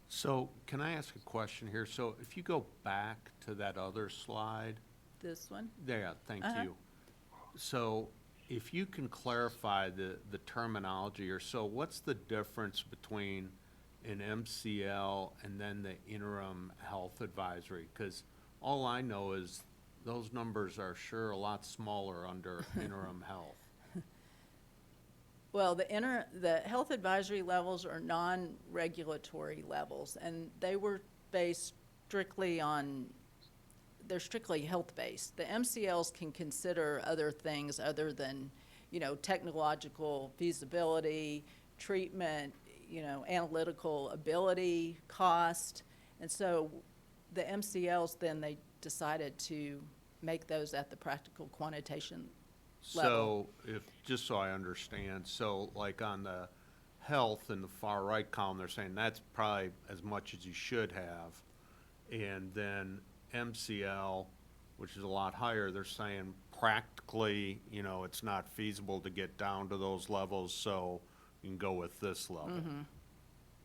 So can I ask a question here? So if you go back to that other slide. This one? Yeah, thank you. So if you can clarify the terminology, or so what's the difference between an MCL and then the interim health advisory? Because all I know is those numbers are sure a lot smaller under interim health. Well, the health advisory levels are non-regulatory levels, and they were based strictly on, they're strictly health-based. The MCLs can consider other things other than, technological feasibility, treatment, analytical ability, cost. And so the MCLs, then they decided to make those at the practical quantitation level. So just so I understand, so like on the health in the far right column, they're saying that's probably as much as you should have. And then MCL, which is a lot higher, they're saying practically, it's not feasible to get down to those levels, so you can go with this level.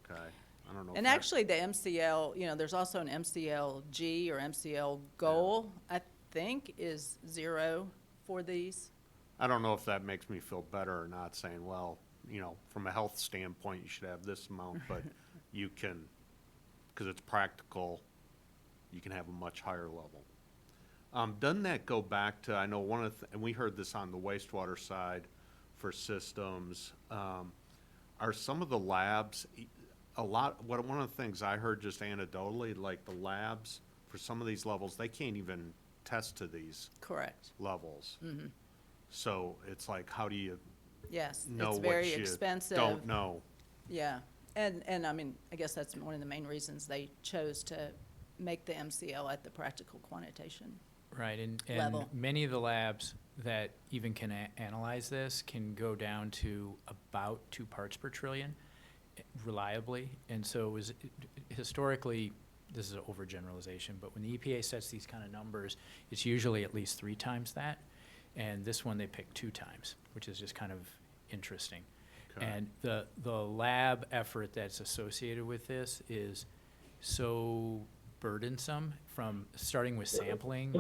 Okay, I don't know. And actually the MCL, there's also an MCL-G or MCL goal, I think is 0 for these. I don't know if that makes me feel better or not, saying, well, from a health standpoint, you should have this amount, but you can, because it's practical, you can have a much higher level. Doesn't that go back to, I know and we heard this on the wastewater side for systems, are some of the labs, one of the things I heard just anecdotally, like the labs for some of these levels, they can't even test to these Correct. levels. Mm-hmm. So it's like, how do you Yes, know it's what very you expensive. don't know? Yeah, and I mean, I guess that's one of the main reasons they chose to make the MCL at the practical quantitation. Right, and level. many of the labs that even can analyze this can go down to about 2 parts per trillion reliably. And so it was historically, this is an overgeneralization, but when the EPA sets these kind of numbers, it's usually at least 3 times that. And this one they picked 2 times, which is just kind of interesting. Okay. And the lab effort that's associated with this is so burdensome, from starting with sampling.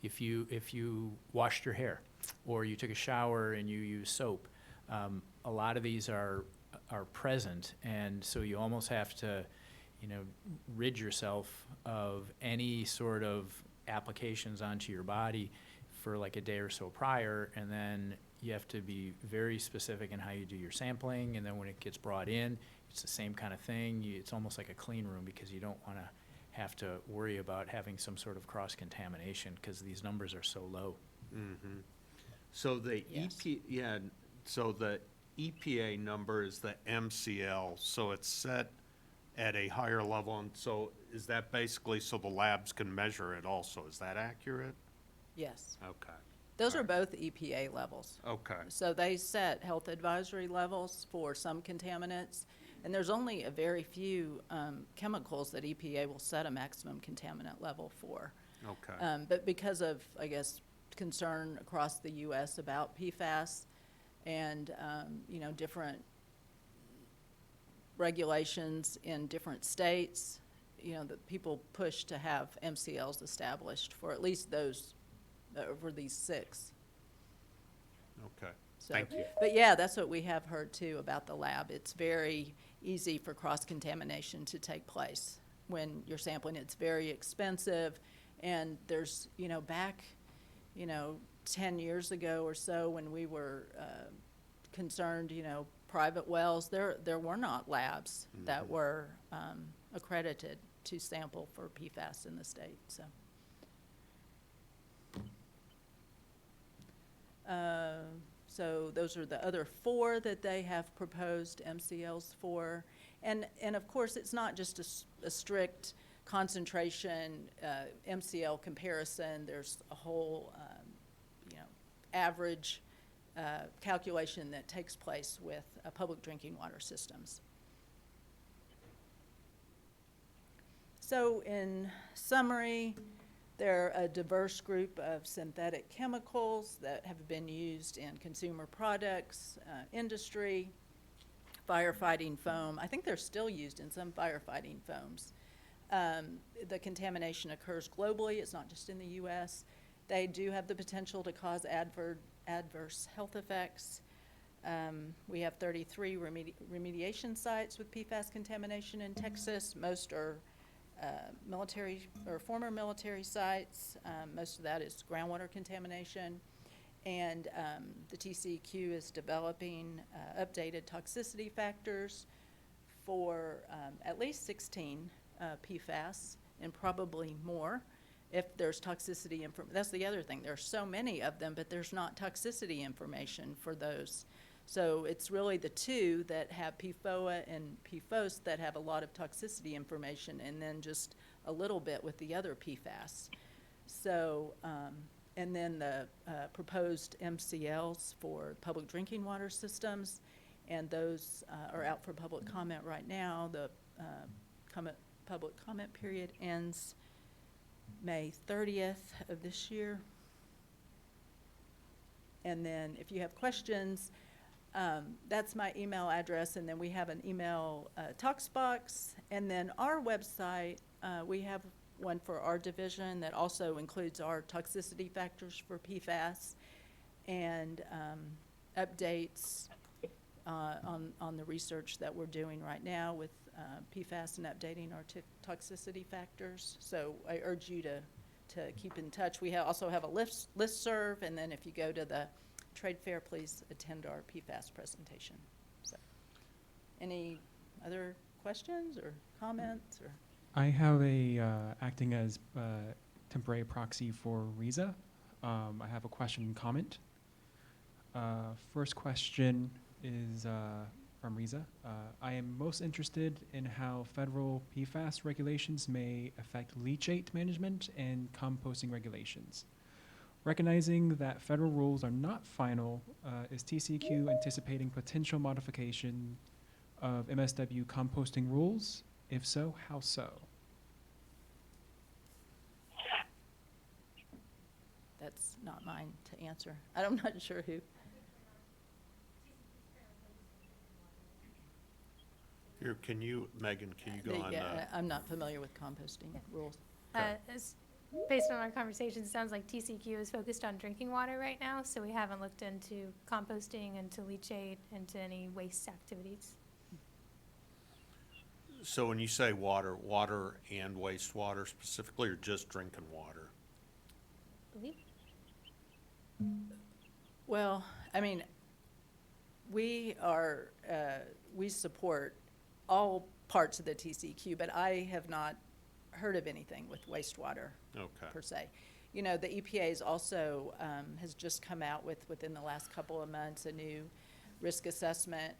If you washed your hair or you took a shower and you use soap, a lot of these are present, and so you almost have to, you know, rid yourself of any sort of applications onto your body for like a day or so prior, and then you have to be very specific in how you do your sampling, and then when it gets brought in, it's the same kind of thing. It's almost like a clean room because you don't want to have to worry about having some sort of cross-contamination because these numbers are so low. Mm-hmm. So the Yes. so the EPA number is the MCL, so it's set at a higher level, and so is that basically so the labs can measure it also? Is that accurate? Yes. Okay. Those are both EPA levels. Okay. So they set health advisory levels for some contaminants, and there's only a very few chemicals that EPA will set a maximum contaminant level for. Okay. But because of, I guess, concern across the U.S. about PFAS and, you know, different regulations in different states, you know, that people push to have MCLs established for at least those, for these 6. Okay. So, Thank you. but yeah, that's what we have heard too about the lab. It's very easy for cross-contamination to take place when you're sampling. It's very expensive, and there's, you know, back, you know, 10 years ago or so when we were concerned, you know, private wells, there were not labs that were accredited to sample for PFAS in the state, so. So those are the other 4 that they have proposed MCLs for. And of course, it's not just a strict concentration MCL comparison. There's a whole, you know, average calculation that takes place with public drinking water systems. So in summary, they're a diverse group of synthetic chemicals that have been used in consumer products, industry, firefighting foam. I think they're still used in some firefighting foams. The contamination occurs globally. It's not just in the U.S. They do have the potential to cause adverse health effects. We have 33 remediation sites with PFAS contamination in Texas. Most are military or former military sites. Most of that is groundwater contamination. And the TCEQ is developing updated toxicity factors for at least 16 PFAS and probably more if there's toxicity information. That's the other thing. There's so many of them, but there's not toxicity information for those. So it's really the 2 that have PFOA and PFOS that have a lot of toxicity information, and then just a little bit with the other PFAS. So, and then the proposed MCLs for public drinking water systems, and those are out for public comment right now. The public comment period ends May 30th of this year. And then if you have questions, that's my email address, and then we have an email talks box. And then our website, we have one for our division that also includes our toxicity factors for PFAS and updates on the research that we're doing right now with PFAS and updating our toxicity factors. So I urge you to keep in touch. We also have a listserv, and then if you go to the trade fair, please attend our PFAS presentation. So, any other questions or comments? Or I have acting as temporary proxy for Riza. I have a question and comment. First question is from Riza. I am most interested in how federal PFAS regulations may affect leachate management and composting regulations. Recognizing that federal rules are not final, is TCEQ anticipating potential modification of MSW composting rules? If so, how so? that's not mine to answer. I'm not sure who. Here, Megan, can you go on? I'm not familiar with composting rules. As based on our conversation, it sounds like TCQ is focused on drinking water right now, so we haven't looked into composting, into leachate, into any waste activities. So when you say water, water and wastewater specifically, or just drinking water? I believe. Well, I mean, we support all parts of the TCQ, but I have not heard of anything with wastewater Okay. per se. You know, the EPA's also has just come out with, within the last couple of months, a new risk assessment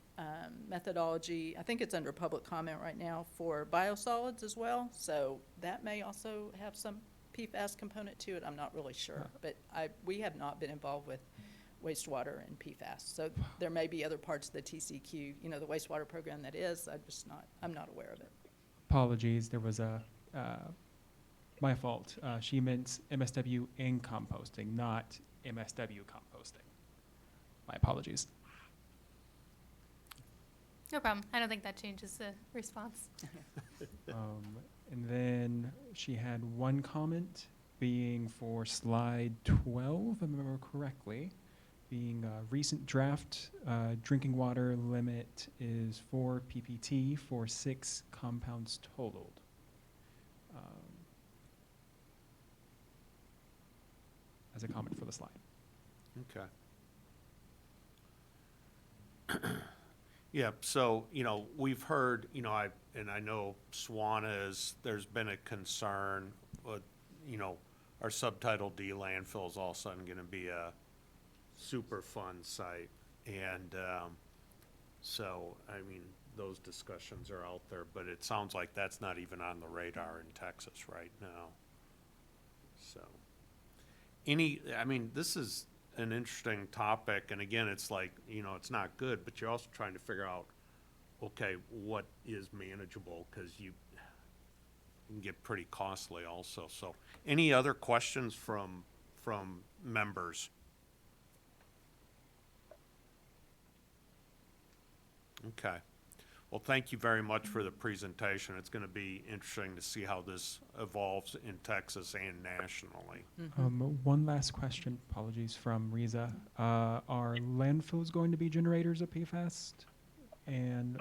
methodology. I think it's under public comment right now for biosolids as well. So that may also have some PFAS component to it. I'm not really sure, but we have not been involved with wastewater and PFAS. So there may be other parts of the TCQ, you know, the wastewater program that is. I'm not aware of it. Apologies, there was my fault. She meant MSW in composting, not MSW composting. My apologies. No problem. I don't think that changes the response. And then she had one comment being for slide 12, if I remember correctly, being recent draft drinking water limit is 4 ppt for 6 compounds totaled. As a comment for the slide. Okay. Yeah, so, you know, we've heard, you know, I know SWANA there's been a concern with, you know, our Subtitle D landfill is all of a sudden gonna be a Superfund site. And, so, I mean, those discussions are out there, but it sounds like that's not even on the radar in Texas right now. So, I mean, this is an interesting topic, and again, it's like, you know, it's not good, but you're also trying to figure out, okay, what is manageable, because you can get pretty costly also. So, any other questions from members? Okay. Well, thank you very much for the presentation. It's going to be interesting to see how this evolves in Texas and nationally. One last question, apologies, from Riza. Are landfills going to be generators of PFAS and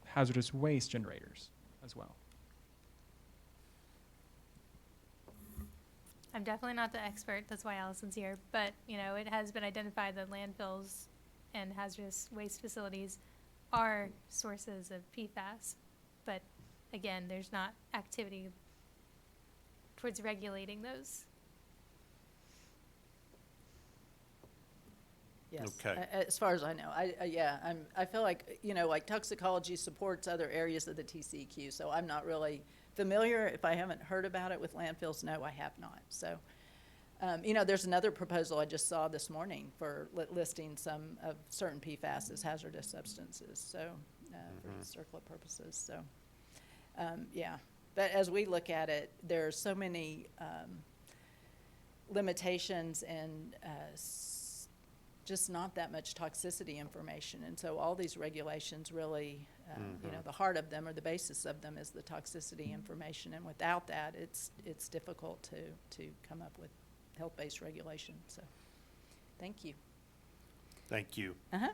hazardous waste generators as well? I'm definitely not the expert. That's why Allison's here. But, you know, it has been identified that landfills and hazardous waste facilities are sources of PFAS. But again, there's not activity towards regulating those. Yes. Okay. As far as I know, I feel like, you know, like toxicology supports other areas of the TCQ, so I'm not really familiar. If I haven't heard about it with landfills, no, I have not. So, you know, there's another proposal I just saw this morning for listing some of certain PFAS as hazardous substances, so for circular purposes. So, yeah. But as we look at it, there are so many limitations and just not that much toxicity information. And so all these regulations really, you know, the heart of them or the basis of them is the toxicity information. And without that, it's difficult to come up with health-based regulation. So thank you. Thank you. Uh-huh.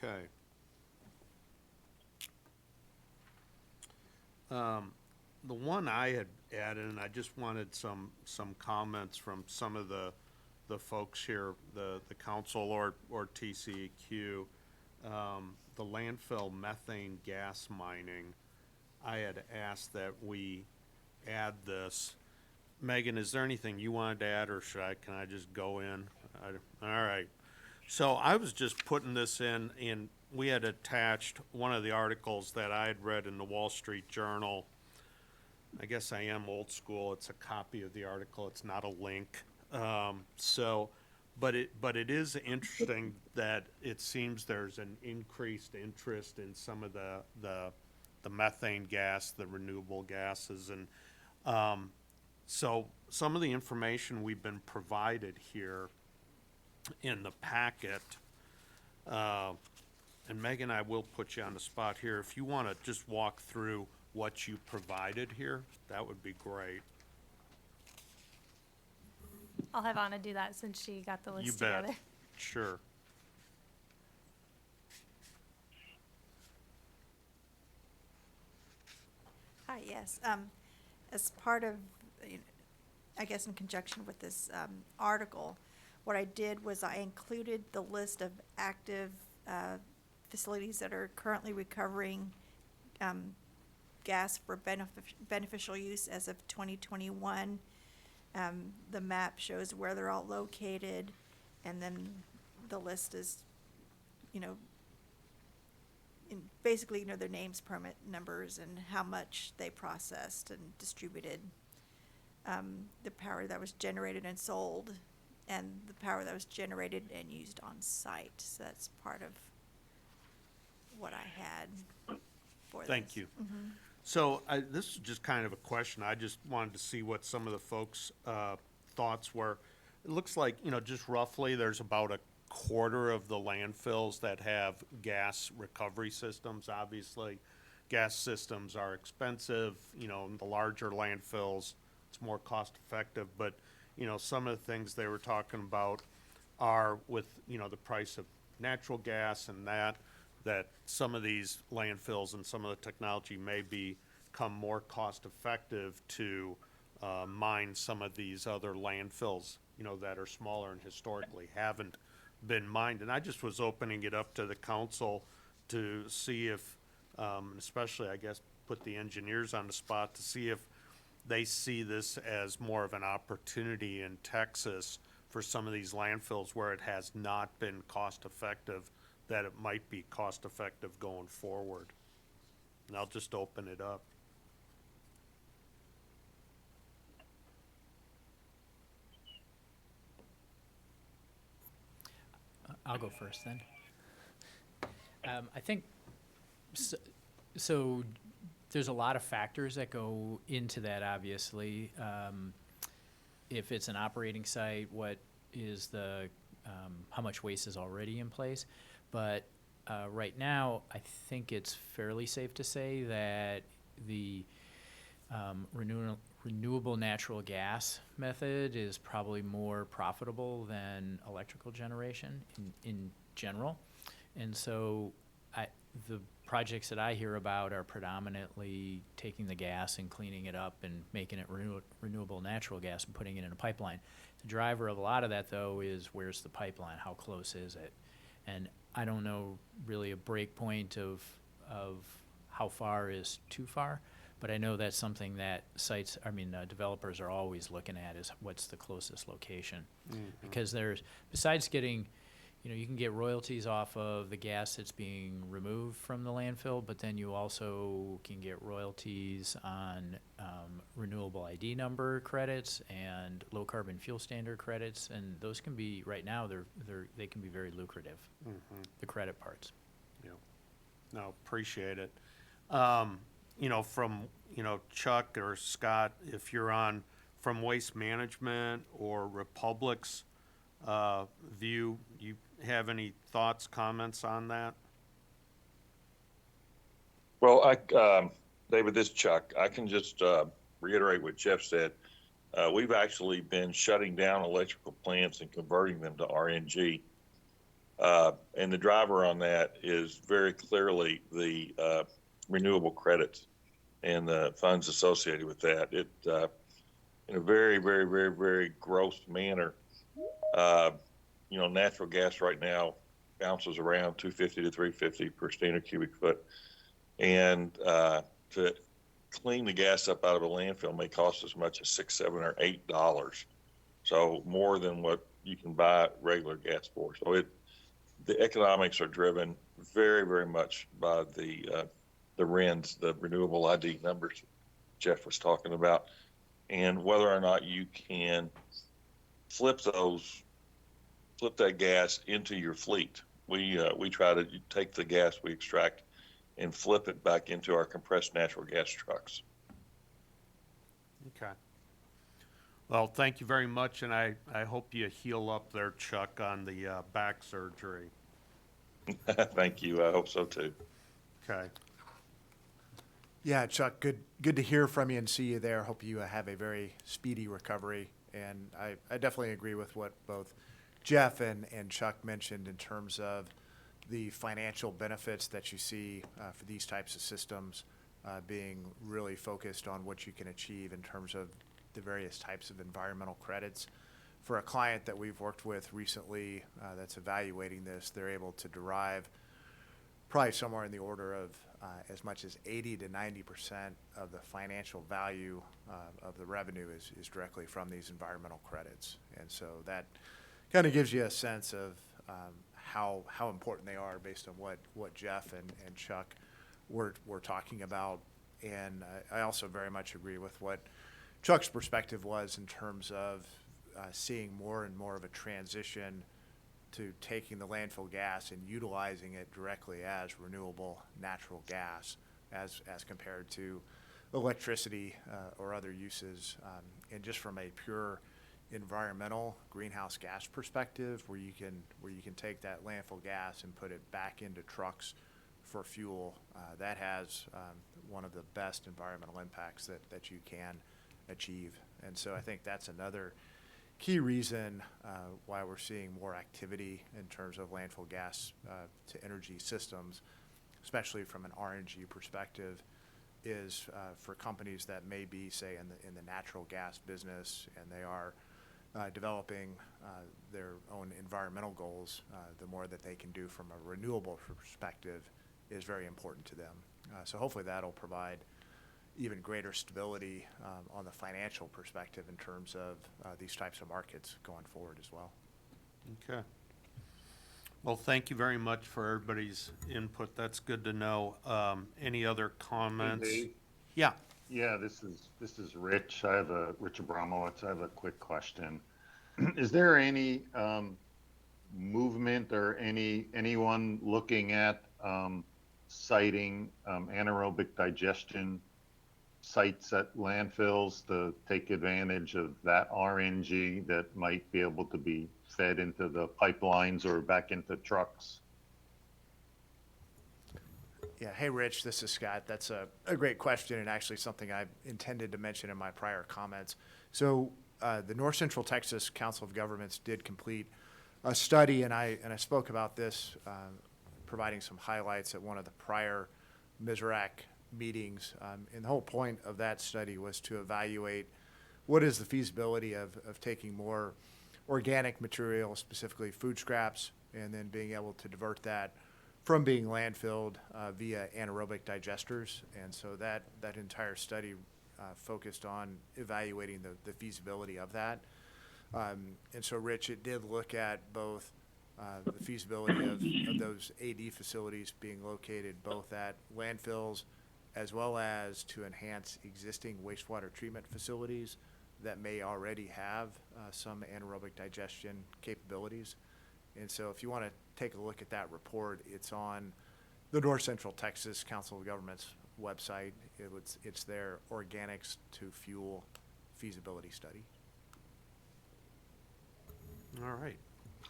Okay. The one I had added, and I just wanted some comments from some of the folks here, the council or TCEQ, the landfill methane gas mining. I had asked that we add this. Megan, is there anything you wanted to add, or can I just go in? All right. So I was just putting this in, and we had attached one of the articles that I had read in the Wall Street Journal. I guess I am old school. It's a copy of the article. It's not a link. But it is interesting that it seems there's an increased interest in some of the methane gas, the renewable gases, and so some of the information we've been provided here in the packet, and Megan, I will put you on the spot here. If you want to just walk through what you provided here, that would be great. I'll have Anna do that since she got the list You bet. together. Sure. Hi, yes. As part of, you know, I guess in conjunction with this article, what I did was I included the list of active facilities that are currently recovering gas for beneficial use as of 2021. The map shows where they're all located, and then the list is, you know, basically, you know, their names, permit numbers, and how much they processed and distributed, the power that was generated and sold, and the power that was generated and used on site. So that's part of what I had for this. Thank you. Mhm. So this is just kind of a question. I just wanted to see what some of the folks' thoughts were. It looks like, you know, just roughly, there's about a quarter of the landfills that have gas recovery systems. Obviously, gas systems are expensive. You know, in the larger landfills, it's more cost effective. But, you know, some of the things they were talking about are with, you know, the price of natural gas and that some of these landfills and some of the technology may become more cost effective to mine some of these other landfills, you know, that are smaller and historically haven't been mined. And I just was opening it up to the council to see if, especially, I guess, put the engineers on the spot to see if they see this as more of an opportunity in Texas for some of these landfills where it has not been cost effective, that it might be cost effective going forward. And I'll just open it up. I'll go first then. I think, so there's a lot of factors that go into that, obviously. If it's an operating site, what is the, how much waste is already in place? But right now, I think it's fairly safe to say that the renewable natural gas method is probably more profitable than electrical generation in general. And so the projects that I hear about are predominantly taking the gas and cleaning it up and making it renewable natural gas and putting it in a pipeline. The driver of a lot of that, though, is where's the pipeline? How close is it? And I don't know really a break point of how far is too far, but I know that's something that developers are always looking at, is what's the closest location. Mm-hmm. Because there's, besides getting, you know, you can get royalties off of the gas that's being removed from the landfill, but then you also can get royalties on renewable ID number credits and low carbon fuel standard credits, and those can be, right now, they can be very lucrative, the credit parts. Yeah. No, appreciate it. You know, from, you know, Chuck or Scott, if you're on from Waste Management or Republic's view, you have any thoughts, comments on that? Well, David, this is Chuck. I can just reiterate what Jeff said. We've actually been shutting down electrical plants and converting them to RNG. And the driver on that is very clearly the renewable credits and the funds associated with that. It, in a very, very, very, very gross manner, you know, natural gas right now bounces around 250 to 350 per standard cubic foot. And to clean the gas up out of a landfill may cost as much as $6, $7, or $8. So more than what you can buy regular gas for. So the economics are driven very, very much by the RINs, the renewable ID numbers Jeff was talking about, and whether or not you can flip that gas into your fleet. We try to take the gas we extract and flip it back into our compressed natural gas trucks. Okay. Well, thank you very much, and I hope you heal up there, Chuck, on the back surgery. Thank you. I hope so too. Okay. Yeah, Chuck, good to hear from you and see you there. Hope you have a very speedy recovery. And I definitely agree with what both Jeff and Chuck mentioned in terms of the financial benefits that you see for these types of systems being really focused on what you can achieve in terms of the various types of environmental credits. For a client that we've worked with recently that's evaluating this, they're able to derive probably somewhere in the order of as much as 80 to 90% of the financial value of the revenue is directly from these environmental credits. And so that kind of gives you a sense of how important they are based on what Jeff and Chuck were talking about. And I also very much agree with what Chuck's perspective was in terms of seeing more and more of a transition to taking the landfill gas and utilizing it directly as renewable natural gas as compared to electricity or other uses. And just from a pure environmental greenhouse gas perspective, where you can take that landfill gas and put it back into trucks for fuel, that has one of the best environmental impacts that you can achieve. And so I think that's another key reason why we're seeing more activity in terms of landfill gas to energy systems, especially from an RNG perspective, is for companies that may be, say, in the natural gas business, and they are developing their own environmental goals. The more that they can do from a renewable perspective is very important to them. So hopefully that'll provide even greater stability on the financial perspective in terms of these types of markets going forward as well. Okay. Well, thank you very much for everybody's input. That's good to know. Any other comments? Hey, Dave. Yeah. Yeah, this is Rich. Rich Abramowitz. I have a quick question. Is there any movement or anyone looking at citing anaerobic digestion sites at landfills to take advantage of that RNG that might be able to be fed into the pipelines or back into trucks? Yeah. Hey, Rich, this is Scott. That's a great question, and actually something I intended to mention in my prior comments. So the North Central Texas Council of Governments did complete a study, and I spoke about this, providing some highlights at one of the prior MISRAC meetings. And the whole point of that study was to evaluate what is the feasibility of taking more organic material, specifically food scraps, and then being able to divert that from being landfilled via anaerobic digesters. And so that entire study focused on evaluating the feasibility of that. And so, Rich, it did look at both the feasibility of those AD facilities being located both at landfills as well as to enhance existing wastewater treatment facilities that may already have some anaerobic digestion capabilities. And so if you want to take a look at that report, it's on the North Central Texas Council of Governments website. It's their Organics to Fuel feasibility study. All right.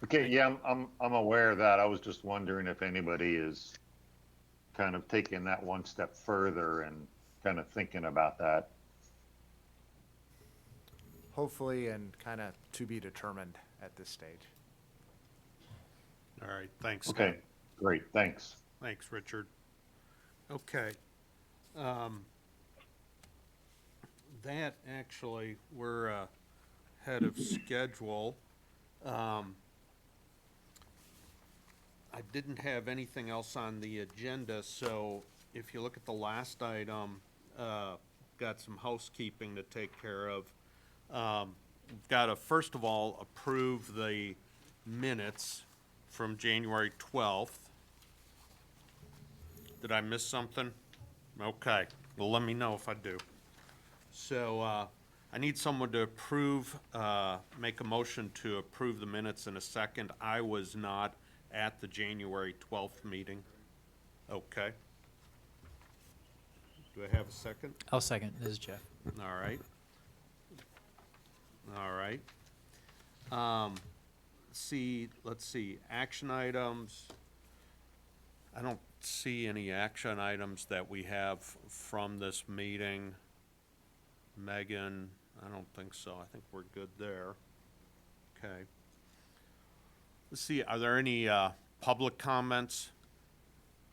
Okay, yeah, I'm aware of that. I was just wondering if anybody is kind of taking that one step further and kind of thinking about that. Hopefully, and kind of to be determined at this stage. All right. Thanks, Scott. Okay, great, thanks. Thanks, Richard. Okay. That actually, we're ahead of schedule. I didn't have anything else on the agenda, so if you look at the last item, got some housekeeping to take care of. We've got to, first of all, approve the minutes from January 12th. Did I miss something? Okay, well, let me know if I do. So I need someone to approve, make a motion to approve the minutes in a second. I was not at the January 12th meeting. Okay. Do I have a second? I'll second. This is Jeff. All right. All right. Let's see, action items. I don't see any action items that we have from this meeting. Megan, I don't think so. I think we're good there. Okay. Let's see, are there any public comments?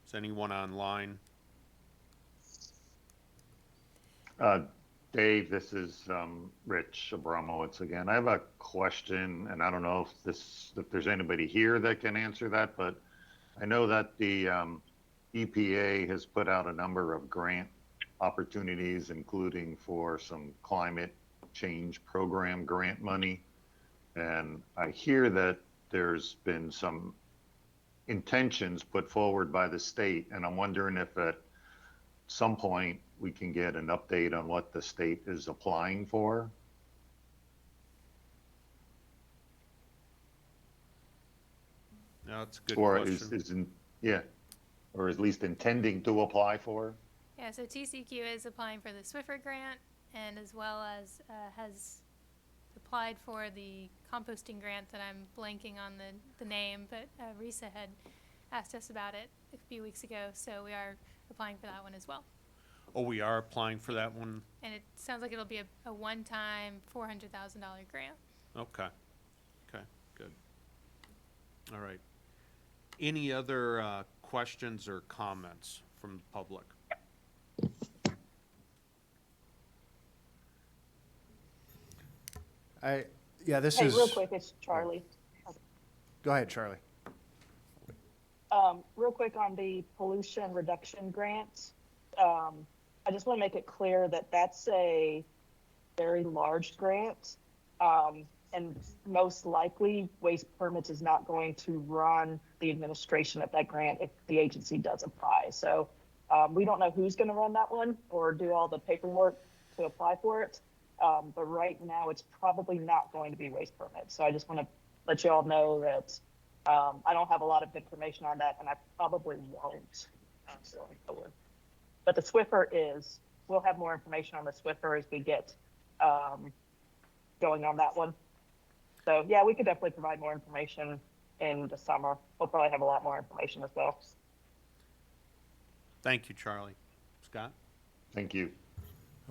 Is anyone online? Dave, this is Rich Abramowitz again. I have a question, and I don't know if there's anybody here that can answer that, but I know that the EPA has put out a number of grant opportunities, including for some climate change program grant money. And I hear that there's been some intentions put forward by the state, and I'm wondering if at some point we can get an update on what the state is applying for. No, that's a good Or question. or at least intending to apply for. Yeah, so TCQ is applying for the Swiffer grant and as well as has applied for the composting grant that I'm blanking on the name, but Risa had asked us about it a few weeks ago, so we are applying for that one as well. Oh, we are applying for that one? And it sounds like it'll be a one-time $400,000 grant. Okay. Okay, good. All right. Any other questions or comments from the public? This Hey, is. real quick, it's Charlie. Go ahead, Charlie. Real quick on the pollution reduction grant. I just want to make it clear that that's a very large grant. And most likely Waste Permits is not going to run the administration of that grant if the agency does apply. So we don't know who's going to run that one or do all the paperwork to apply for it. But right now it's probably not going to be Waste Permits. So I just want to let you all know that I don't have a lot of information on that, and I probably won't going forward. But the Swiffer is, we'll have more information on the Swiffer as we get going on that one. So yeah, we could definitely provide more information in the summer. We'll probably have a lot more information as well. Thank you, Charlie. Scott? Thank you.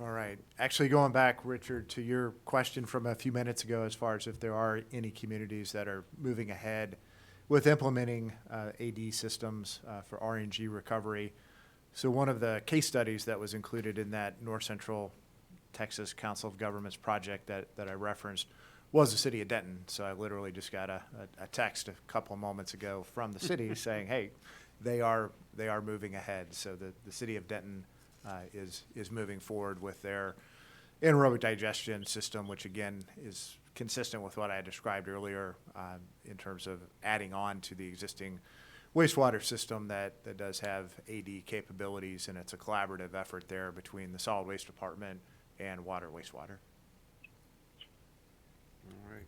All right. Actually, going back, Richard, to your question from a few minutes ago, as far as if there are any communities that are moving ahead with implementing AD systems for RNG recovery. So one of the case studies that was included in that North Central Texas Council of Governments project that I referenced was the city of Denton. So I literally just got a text a couple of moments ago from the city saying, hey, they are moving ahead. So the city of Denton is moving forward with their anaerobic digestion system, which again is consistent with what I described earlier in terms of adding on to the existing wastewater system that does have AD capabilities, and it's a collaborative effort there between the solid waste department and water wastewater. All right.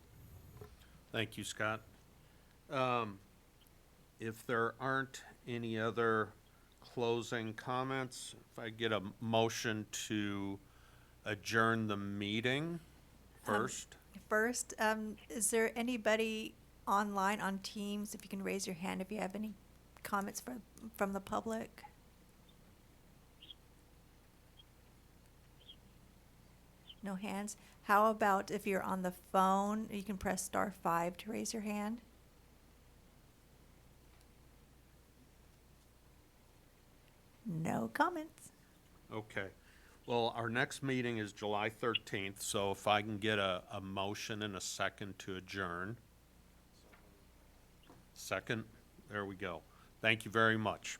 Thank you, Scott. If there aren't any other closing comments, if I get a motion to adjourn the meeting first. First, is there anybody online on Teams? If you can raise your hand if you have any comments from the public. No hands. How about if you're on the phone, you can press *5 to raise your hand. No comments. Okay. Well, our next meeting is July 13th, so if I can get a motion and a second to adjourn. Second, there we go. Thank you very much.